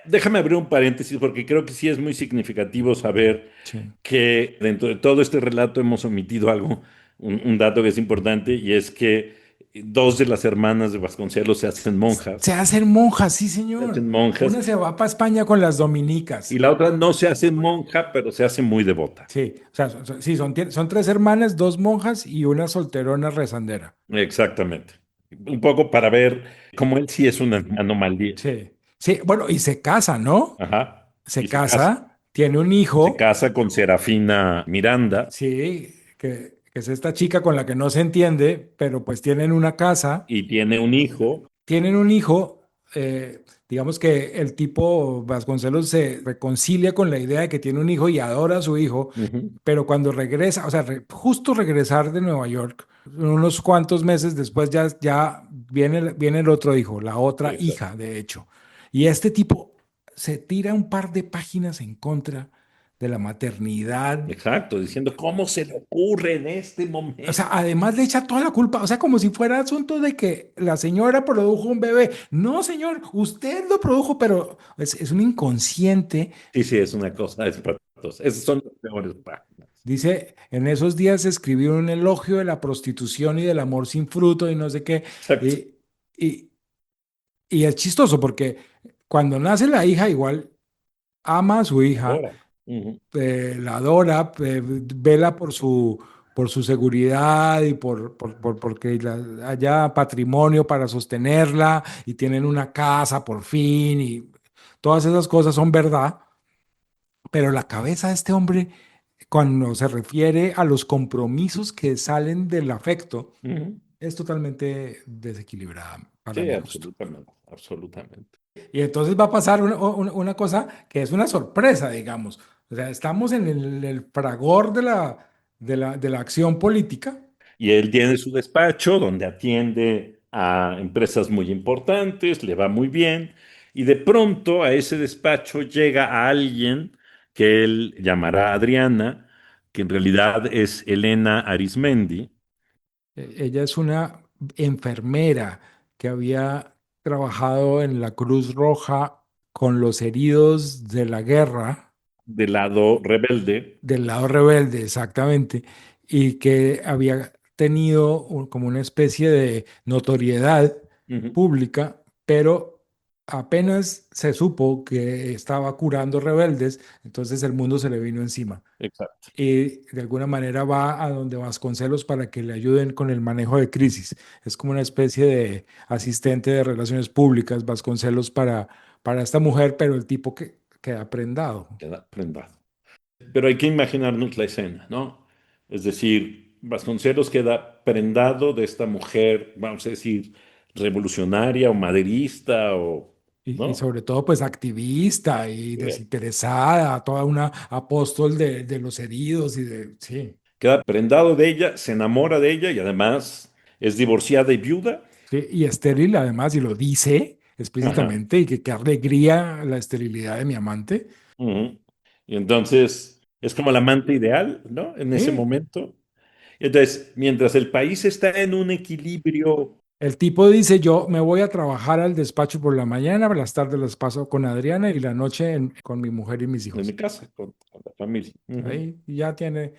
déjame abrir un paréntesis porque creo que sí es muy significativo saber sí. que dentro de todo este relato hemos omitido algo, un dato que es importante, y es que dos de las hermanas de Vasconcelos se hacen Se monjas, hacen monjas, sí, se señor. hacen monjas, Una se va para España con las y dominicas. la otra no se hace monja, pero se hace muy devota. Sí, o sea, sí, son tres hermanas, dos monjas y una solterona rezandera. Exactamente. Un poco para ver cómo él sí es una anomalía. Sí, sí, bueno, y se casa, ¿no? Ajá. Se casa, tiene un Se hijo, casa con Serafina Miranda sí, que es esta chica con la que no se entiende, pero pues tienen una casa, y tiene un hijo. tienen un hijo. Digamos que el tipo Vasconcelos se reconcilia con la idea de que tiene un hijo y adora a su hijo, Ujú. pero cuando regresa, o sea, justo regresar de Nueva York, unos cuantos meses después ya viene el otro hijo, la otra Exacto. hija, de hecho. Y este tipo se tira un par de páginas en contra de la maternidad. Exacto, diciendo, ¿cómo se le ocurre en este O sea, momento? además le echa toda la culpa, o sea, como si fuera asunto de que la señora produjo un bebé. No, señor, usted lo produjo, pero es un inconsciente. Sí, sí, es una cosa espantosa. Esas son las peores páginas. Dice, en esos días escribió un elogio de la prostitución y del amor sin fruto y no sé qué. Exacto. Y, y, y es chistoso porque cuando nace la hija, igual ama a su hija, Ahora. Ujú. la adora, vela por su seguridad y porque haya patrimonio para sostenerla y tienen una casa por fin y todas esas cosas son verdad, pero la cabeza de este hombre, cuando se refiere a los compromisos que salen del afecto, Ujú. es totalmente desequilibrada para Sí, mi gusto. absolutamente, absolutamente. Y entonces va a pasar una cosa que es una sorpresa, digamos. O sea, estamos en el fragor de la acción política. Y él tiene su despacho donde atiende a empresas muy importantes, le va muy bien, y de pronto a ese despacho llega a alguien que él llamará Adriana, que en realidad es Elena Arismendi, Ella es una enfermera que había trabajado en la Cruz Roja con los heridos de la guerra, del lado rebelde. del lado rebelde, exactamente, y que había tenido como una especie de notoriedad Ujú. pública, pero apenas se supo que estaba curando rebeldes, entonces el mundo se le vino encima. Exacto. Y de alguna manera va a donde Vasconcelos para que le ayuden con el manejo de crisis. Es como una especie de asistente de relaciones públicas, Vasconcelos para esta mujer, pero el tipo que queda prendado. Queda prendado. Pero hay que imaginarnos la escena, ¿no? Es decir, Vasconcelos queda prendado de esta mujer, vamos a decir, revolucionaria o maderista o, Y ¿no? sobre todo, pues activista y desinteresada, toda una apóstol de los heridos y de, sí, Queda prendado de ella, se enamora de ella y además es divorciada y viuda. sí, y estéril además, y lo dice Ajá. explícitamente, y que qué alegría la esterilidad de mi amante. Ujú. Y entonces es como la amante ideal, ¿no? En ese Sí, momento. Entonces, mientras el país está en un equilibrio el tipo dice, yo me voy a trabajar al despacho por la mañana, las tardes las paso con Adriana y la noche con mi mujer y mis en mi hijos. casa con la familia, ujú, Ahí ya tiene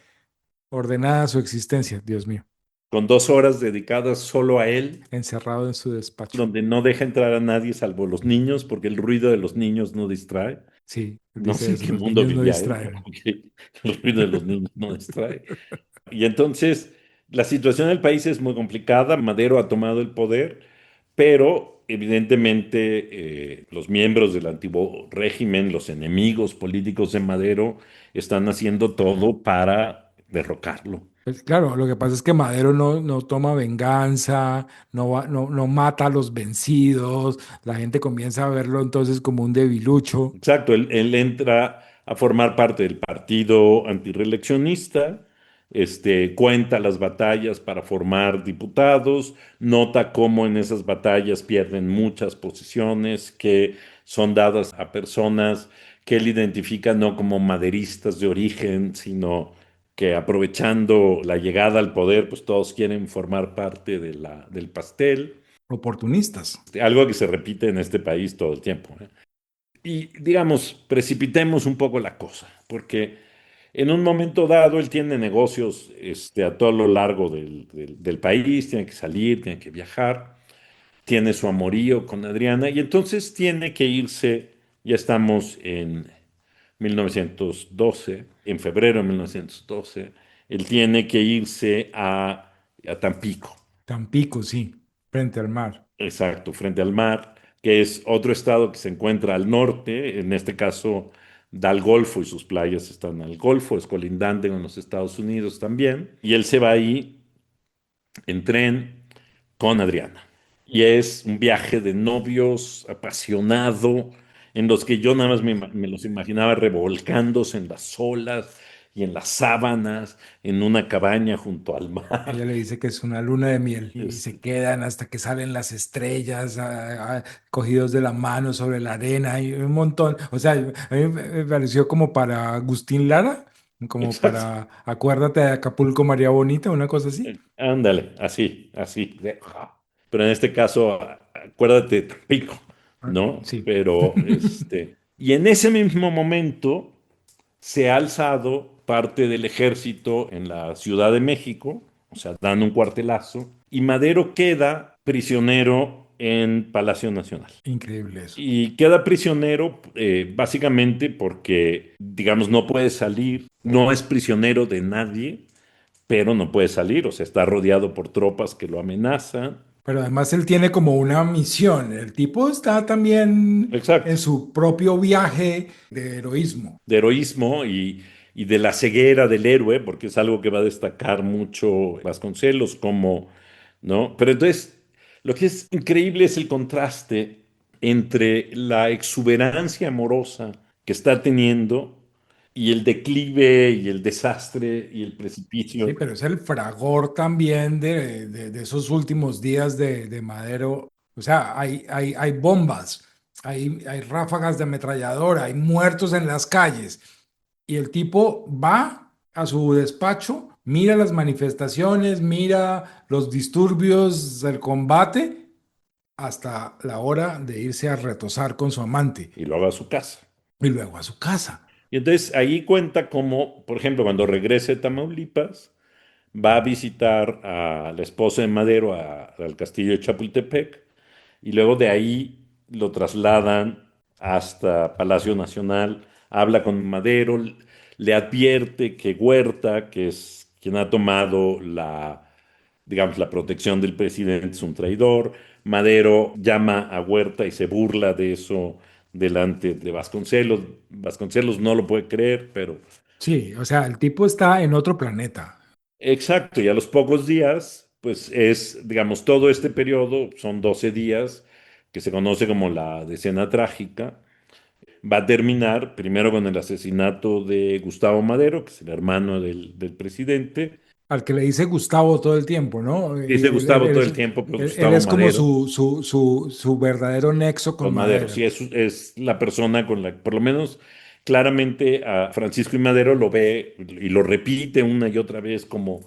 ordenada su existencia, Dios mío, con 2 horas dedicadas solo a él, encerrado en su despacho. donde no deja entrar a nadie salvo los niños, porque el ruido de los niños no distrae. Sí, No dice sé en eso, qué los mundo niños no vivía él, pero distraen. que el ruido de los niños no distrae. Y entonces la situación del país es muy complicada. Madero ha tomado el poder, pero evidentemente los miembros del antiguo régimen, los enemigos políticos de Madero, están haciendo todo para derrocarlo. Pues claro, lo que pasa es que Madero no toma venganza, no mata a los vencidos, la gente comienza a verlo entonces como un debilucho. Exacto, él entra a formar parte del partido antirreeleccionista, cuenta las batallas para formar diputados, nota cómo en esas batallas pierden muchas posiciones que son dadas a personas que él identifica no como maderistas de origen, sino que aprovechando la llegada al poder, pues todos quieren formar parte del pastel. Oportunistas. Algo que se repite en este país todo el tiempo, ¿eh? Y digamos, precipitemos un poco la cosa, porque en un momento dado él tiene negocios a todo lo largo del país, tiene que salir, tiene que viajar, tiene su amorío con Adriana y entonces tiene que irse, ya estamos en 1912, en febrero de 1912, él tiene que irse a Tampico. Tampico, sí, frente al mar. Exacto, frente al mar, que es otro estado que se encuentra al norte, en este caso da al Golfo y sus playas están al Golfo, es colindante con los Estados Unidos también, y él se va ahí en tren con Adriana. Y es un viaje de novios apasionado, en los que yo nada más me los imaginaba revolcándose en las olas, y en las sábanas, en una cabaña junto al mar. Ella le dice que es una luna de miel y Es- se quedan hasta que salen las estrellas, cogidos de la mano sobre la arena y un montón. O sea, a mí me pareció como para Agustín Lara, como exacto. para Acuérdate de Acapulco, María Bonita, una cosa así. Ándale, así, así. Pero en este caso, acuérdate de Tampico, Ah, ¿no? sí, Pero, y en ese mismo momento se ha alzado parte del ejército en la Ciudad de México, o sea, dan un cuartelazo, y Madero queda prisionero en Palacio Nacional. increíble eso. Y queda prisionero básicamente porque, digamos, no puede salir, no es prisionero de nadie, pero no puede salir, o sea, está rodeado por tropas que lo amenazan. Pero además él tiene como una misión. El tipo está también en Exacto, su propio viaje de heroísmo. de heroísmo y de la ceguera del héroe, porque es algo que va a destacar mucho Vasconcelos, como, ¿no? Pero entonces, lo que es increíble es el contraste entre la exuberancia amorosa que está teniendo y el declive y el desastre y el Sí, precipicio. pero es el fragor también de esos últimos días de Madero. O sea, hay bombas, hay ráfagas de ametralladora, hay muertos en las calles. Y el tipo va a su despacho, mira las manifestaciones, mira los disturbios, el combate, hasta la hora de irse a retosar con su amante Y lo haga a su casa. y luego a su casa. Y entonces ahí cuenta cómo, por ejemplo, cuando regrese a Tamaulipas, va a visitar a la esposa de Madero al castillo de Chapultepec y luego de ahí lo trasladan hasta Palacio Nacional, habla con Madero, le advierte que Huerta, que es quien ha tomado digamos, la protección del presidente, es un traidor. Madero llama a Huerta y se burla de eso delante de Vasconcelos. Vasconcelos no lo puede creer, pero Sí, o sea, el tipo está en otro planeta. exacto, y a los pocos días, pues es, digamos, todo este periodo, son 12 días, que se conoce como la decena trágica, va a terminar primero con el asesinato de Gustavo Madero, que es el hermano del presidente. Al que le dice Gustavo todo el tiempo, ¿no? Y Dice Gustavo todo el tiempo, pero él Gustavo es como Madero, su verdadero nexo con con Madero, Madero. sí, es la persona con la, por lo menos claramente a Francisco y Madero lo ve y lo repite una y otra vez como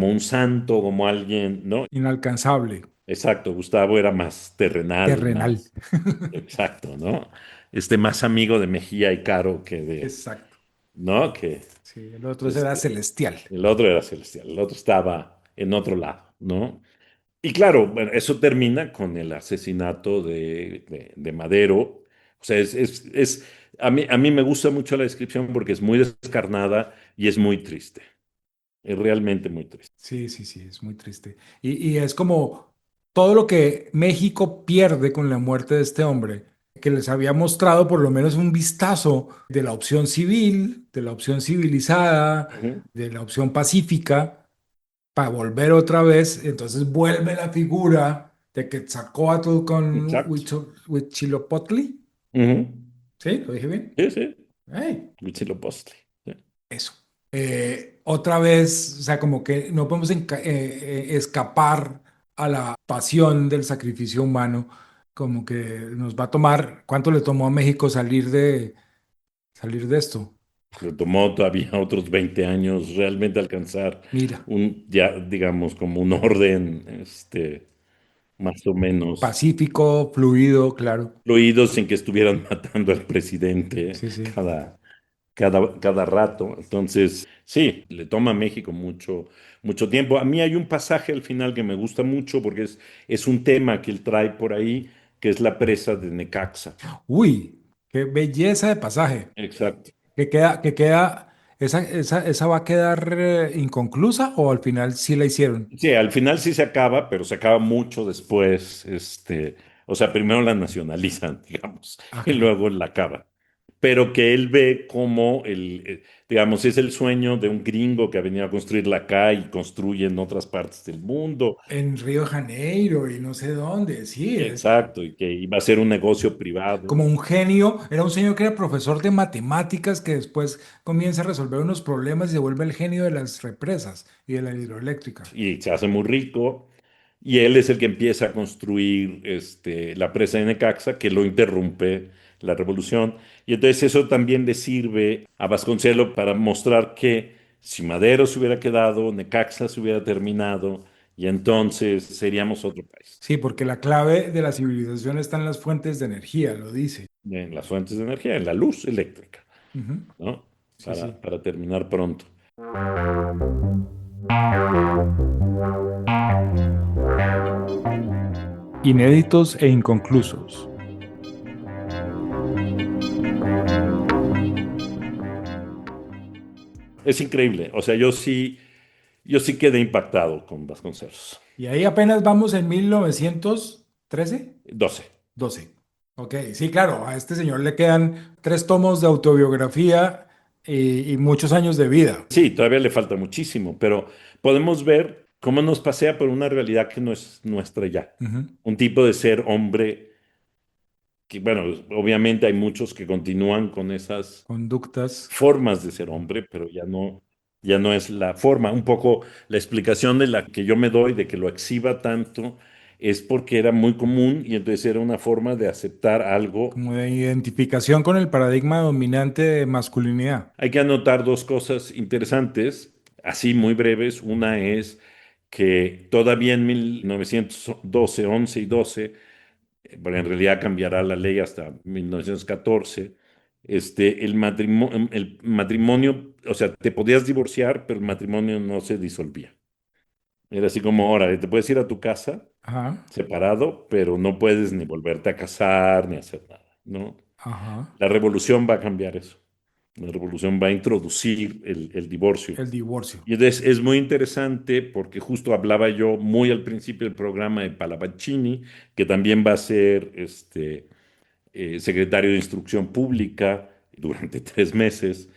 un santo, como alguien, ¿no? Inalcanzable, Exacto, Gustavo era más terrenal, terrenal. más, exacto, ¿no? Más amigo de Mejía y Caro que de, Exacto. ¿no? Que Sí, el otro era este, celestial. el otro era celestial, el otro estaba en otro lado, ¿no? Y claro, bueno, eso termina con el asesinato de Madero. O sea, a mí me gusta mucho la descripción porque es muy descarnada y es muy triste. Es realmente muy triste. Sí, sí, sí, es muy triste. Y es como todo lo que México pierde con la muerte de este hombre, que les había mostrado por lo menos un vistazo de la opción civil, de la opción civilizada, Ujú. de la opción pacífica para volver otra vez. Entonces vuelve la figura de Quetzalcóatl con Exacto. Huitzilopochtli. Ujú. ¿Sí? ¿Lo dije bien? Sí, sí. ¡Ey! Huitzilopochtli. Sí. Eso. Otra vez, o sea, como que no podemos escapar a la pasión del sacrificio humano, como que nos va a tomar, ¿cuánto le tomó a México salir de esto? Le tomó todavía otros 20 años realmente alcanzar Mira, ya digamos, como un orden, más o menos pacífico, fluido, claro. fluido sin que estuvieran matando al presidente Sí, sí. cada rato. Entonces, sí, le toma a México mucho, mucho tiempo. A mí hay un pasaje al final que me gusta mucho porque es un tema que él trae por ahí, que es la presa de Necaxa. Uy, qué belleza de pasaje. Exacto. ¿Esa va a quedar inconclusa o al final sí la hicieron? Sí, al final sí se acaba, pero se acaba mucho después, o sea, primero la nacionalizan, digamos, Ah, y caramba. luego la acaban. pero que él ve como digamos, es el sueño de un gringo que ha venido a construirla acá y construye en otras partes del mundo. En Río de Janeiro y no sé dónde, sí, es Exacto, y que iba a ser un negocio privado. como un genio, era un señor que era profesor de matemáticas que después comienza a resolver unos problemas y se vuelve el genio de las represas y de la hidroeléctrica. Y se hace muy rico. Y él es el que empieza a construir la presa de Necaxa, que lo interrumpe la revolución. Y entonces eso también le sirve a Vasconcelos para mostrar que si Madero se hubiera quedado, Necaxa se hubiera terminado, y entonces seríamos otro país, Sí, porque la clave de la civilización está en las fuentes de energía, lo dice. en las fuentes de energía, en la luz eléctrica, Ujú. ¿no? Sí, sí. Para terminar pronto. Inéditos e inconclusos. Es increíble. O sea, yo sí quedé impactado con Vasconcelos. Y ahí apenas vamos en 1913. 12. 12. Ok, sí, claro, a este señor le quedan 3 tomos de autobiografía y muchos años de vida. Sí, todavía le falta muchísimo, pero podemos ver cómo nos pasea por una realidad que no es nuestra ya. Ujú. Un tipo de ser hombre que, bueno, obviamente hay muchos que continúan con esas Conductas formas de ser hombre, pero ya no es la forma. Un poco la explicación de la que yo me doy de que lo exhiba tanto es porque era muy común y entonces era una forma de aceptar algo. como de identificación con el paradigma dominante de masculinidad. Hay que anotar dos cosas interesantes, así muy breves. Una es que todavía en 1912, 11 y 12, pero en realidad cambiará la ley hasta 1914, el matrimonio, o sea, te podías divorciar, pero el matrimonio no se disolvía. Era así como, ahora, te puedes ir a tu casa Ajá, separado, pero no puedes ni volverte a casar ni hacer nada, ¿no? ajá. La revolución va a cambiar eso. La revolución va a introducir el divorcio. El divorcio. Y entonces es muy interesante porque justo hablaba yo muy al principio del programa de Pallavicini, que también va a ser secretario de Instrucción Pública durante 3 meses.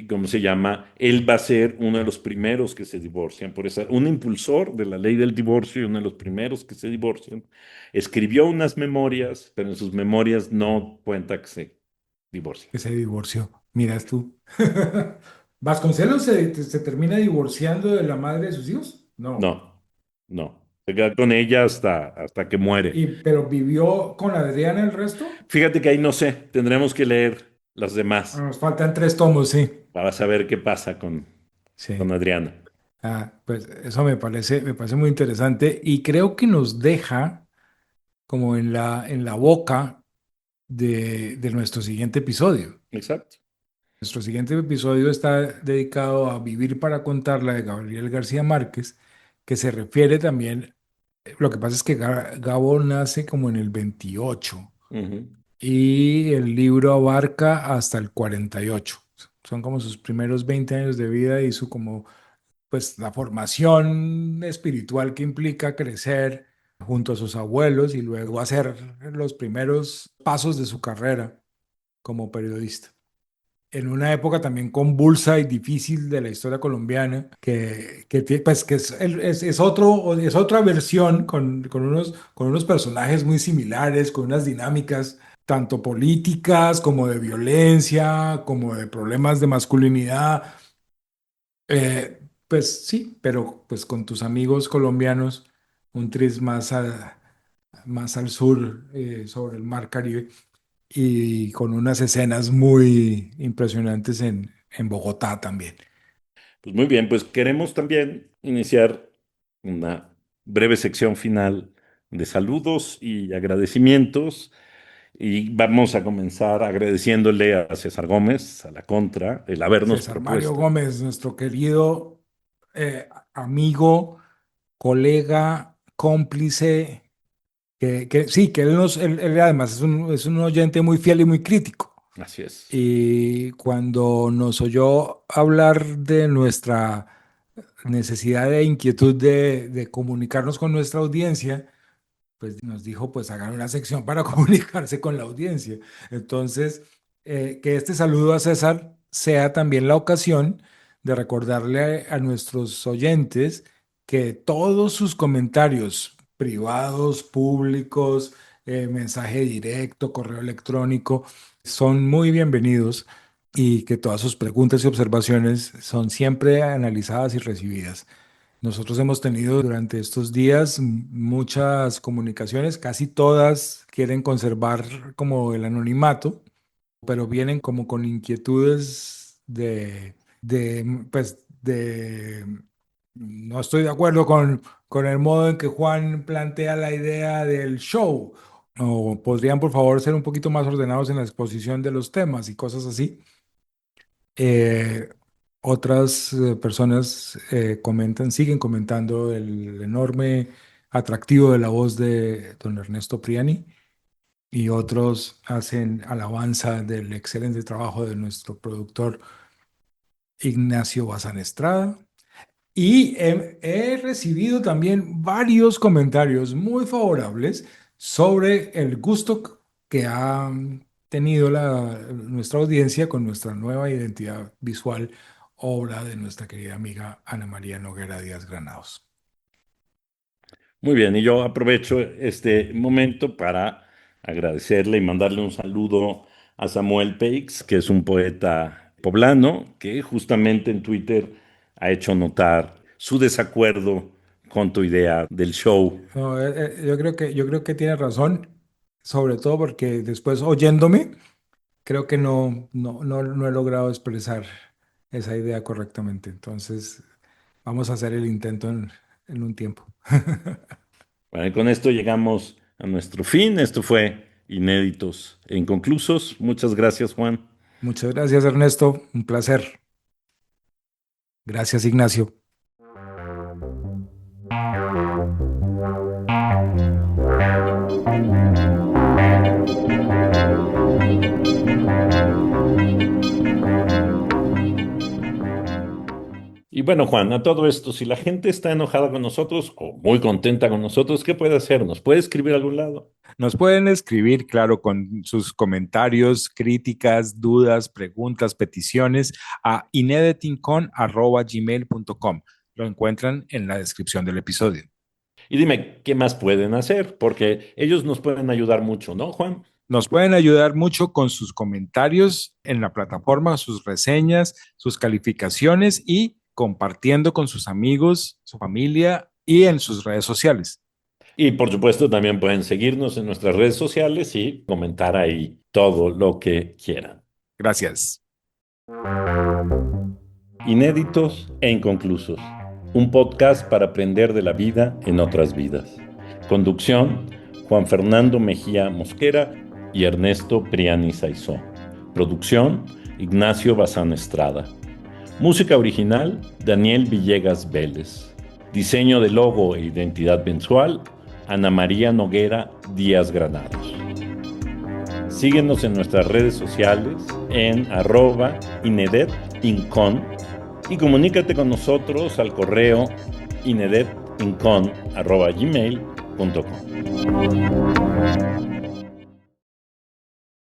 ¿Cómo se llama? Él va a ser uno de los primeros que se divorcian, un impulsor de la ley del divorcio y uno de los primeros que se divorcian. Escribió unas memorias, pero en sus memorias no cuenta que se divorcia. Que se divorció. Miras tú. ¿Vasconcelos se termina divorciando de la madre de sus hijos? No. No, no. Se queda con ella hasta que muere. Pero vivió con Adriana el resto. Fíjate que ahí no sé, tendremos que leer las demás Nos faltan 3 tomos, sí. para saber qué pasa con Sí. Adriana. Ah, pues eso me parece muy interesante y creo que nos deja como en la boca de nuestro siguiente episodio. Exacto. Nuestro siguiente episodio está dedicado a Vivir para contarla de Gabriel García Márquez, que se refiere también, lo que pasa es que Gabo nace como en el 28 Ujú. y el libro abarca hasta el 48. Son como sus primeros 20 años de vida y su como pues la formación espiritual que implica crecer junto a sus abuelos y luego hacer los primeros pasos de su carrera como periodista. En una época también convulsa y difícil de la historia colombiana, pues, que es otra versión con unos personajes muy similares, con unas dinámicas tanto políticas como de violencia, como de problemas de masculinidad. Pues sí, pero pues con tus amigos colombianos, un tris más al sur, sobre el mar Caribe, y con unas escenas muy impresionantes en Bogotá también. Pues muy bien, pues queremos también iniciar una breve sección final de saludos y agradecimientos. Y vamos a comenzar agradeciéndole a César Gómez, a la Contra, el habernos César Mario propuesto. Gómez, nuestro querido amigo, colega, cómplice, que sí, que él además es un oyente muy fiel y muy crítico. Así es. Y cuando nos oyó hablar de nuestra necesidad e inquietud de comunicarnos con nuestra audiencia, pues nos dijo, pues hagan una sección para comunicarse con la audiencia. Entonces, que este saludo a César sea también la ocasión de recordarle a nuestros oyentes que todos sus comentarios privados, públicos, mensaje directo, correo electrónico, son muy bienvenidos y que todas sus preguntas y observaciones son siempre analizadas y recibidas. Nosotros hemos tenido durante estos días muchas comunicaciones, casi todas quieren conservar como el anonimato, pero vienen como con inquietudes no estoy de acuerdo con el modo en que Juan plantea la idea del show, o podrían por favor ser un poquito más ordenados en la exposición de los temas y cosas así. Eh, Otras personas siguen comentando el enorme atractivo de la voz de don Ernesto Priani y otros hacen alabanza del excelente trabajo de nuestro productor Ignacio Bazán Estrada. Y he recibido también varios comentarios muy favorables sobre el gusto que ha tenido nuestra audiencia con nuestra nueva identidad visual, obra de nuestra querida amiga Ana María Noguera Díaz Granados. Muy bien, y yo aprovecho este momento para agradecerle y mandarle un saludo a Samuel Peix, que es un poeta poblano, que justamente en Twitter ha hecho notar su desacuerdo con tu idea del show. No, yo creo que tiene razón, sobre todo porque después oyéndome, creo que no he logrado expresar esa idea correctamente. Entonces, vamos a hacer el intento en un tiempo. Bueno, y con esto llegamos a nuestro fin. Esto fue Inéditos e Inconclusos. Muchas gracias, Juan. Muchas gracias, Ernesto. Un placer. Gracias, Ignacio. Y bueno, Juan, a todo esto, si la gente está enojada con nosotros o muy contenta con nosotros, ¿qué puede hacer? ¿Nos puede escribir a algún lado? Nos pueden escribir, claro, con sus comentarios, críticas, dudas, preguntas, peticiones a ineditingcon@gmail.com. Lo encuentran en la descripción del episodio. Y dime, ¿qué más pueden hacer? Porque ellos nos pueden ayudar mucho, ¿no, Juan? Nos pueden ayudar mucho con sus comentarios en la plataforma, sus reseñas, sus calificaciones y compartiendo con sus amigos, su familia y en sus redes sociales. Y por supuesto, también pueden seguirnos en nuestras redes sociales y comentar ahí todo lo que quieran. Gracias. Inéditos e Inconclusos, un podcast para aprender de la vida en otras vidas. Conducción, Juan Fernando Mejía Mosquera y Ernesto Priani Saizó. Producción, Ignacio Bazán Estrada. Música original, Daniel Villegas Vélez. Diseño de logo e identidad mensual, Ana María Noguera Díaz Granados. Síguenos en nuestras redes sociales en @inedetincon y comunícate con nosotros al correo inedetincon@gmail.com.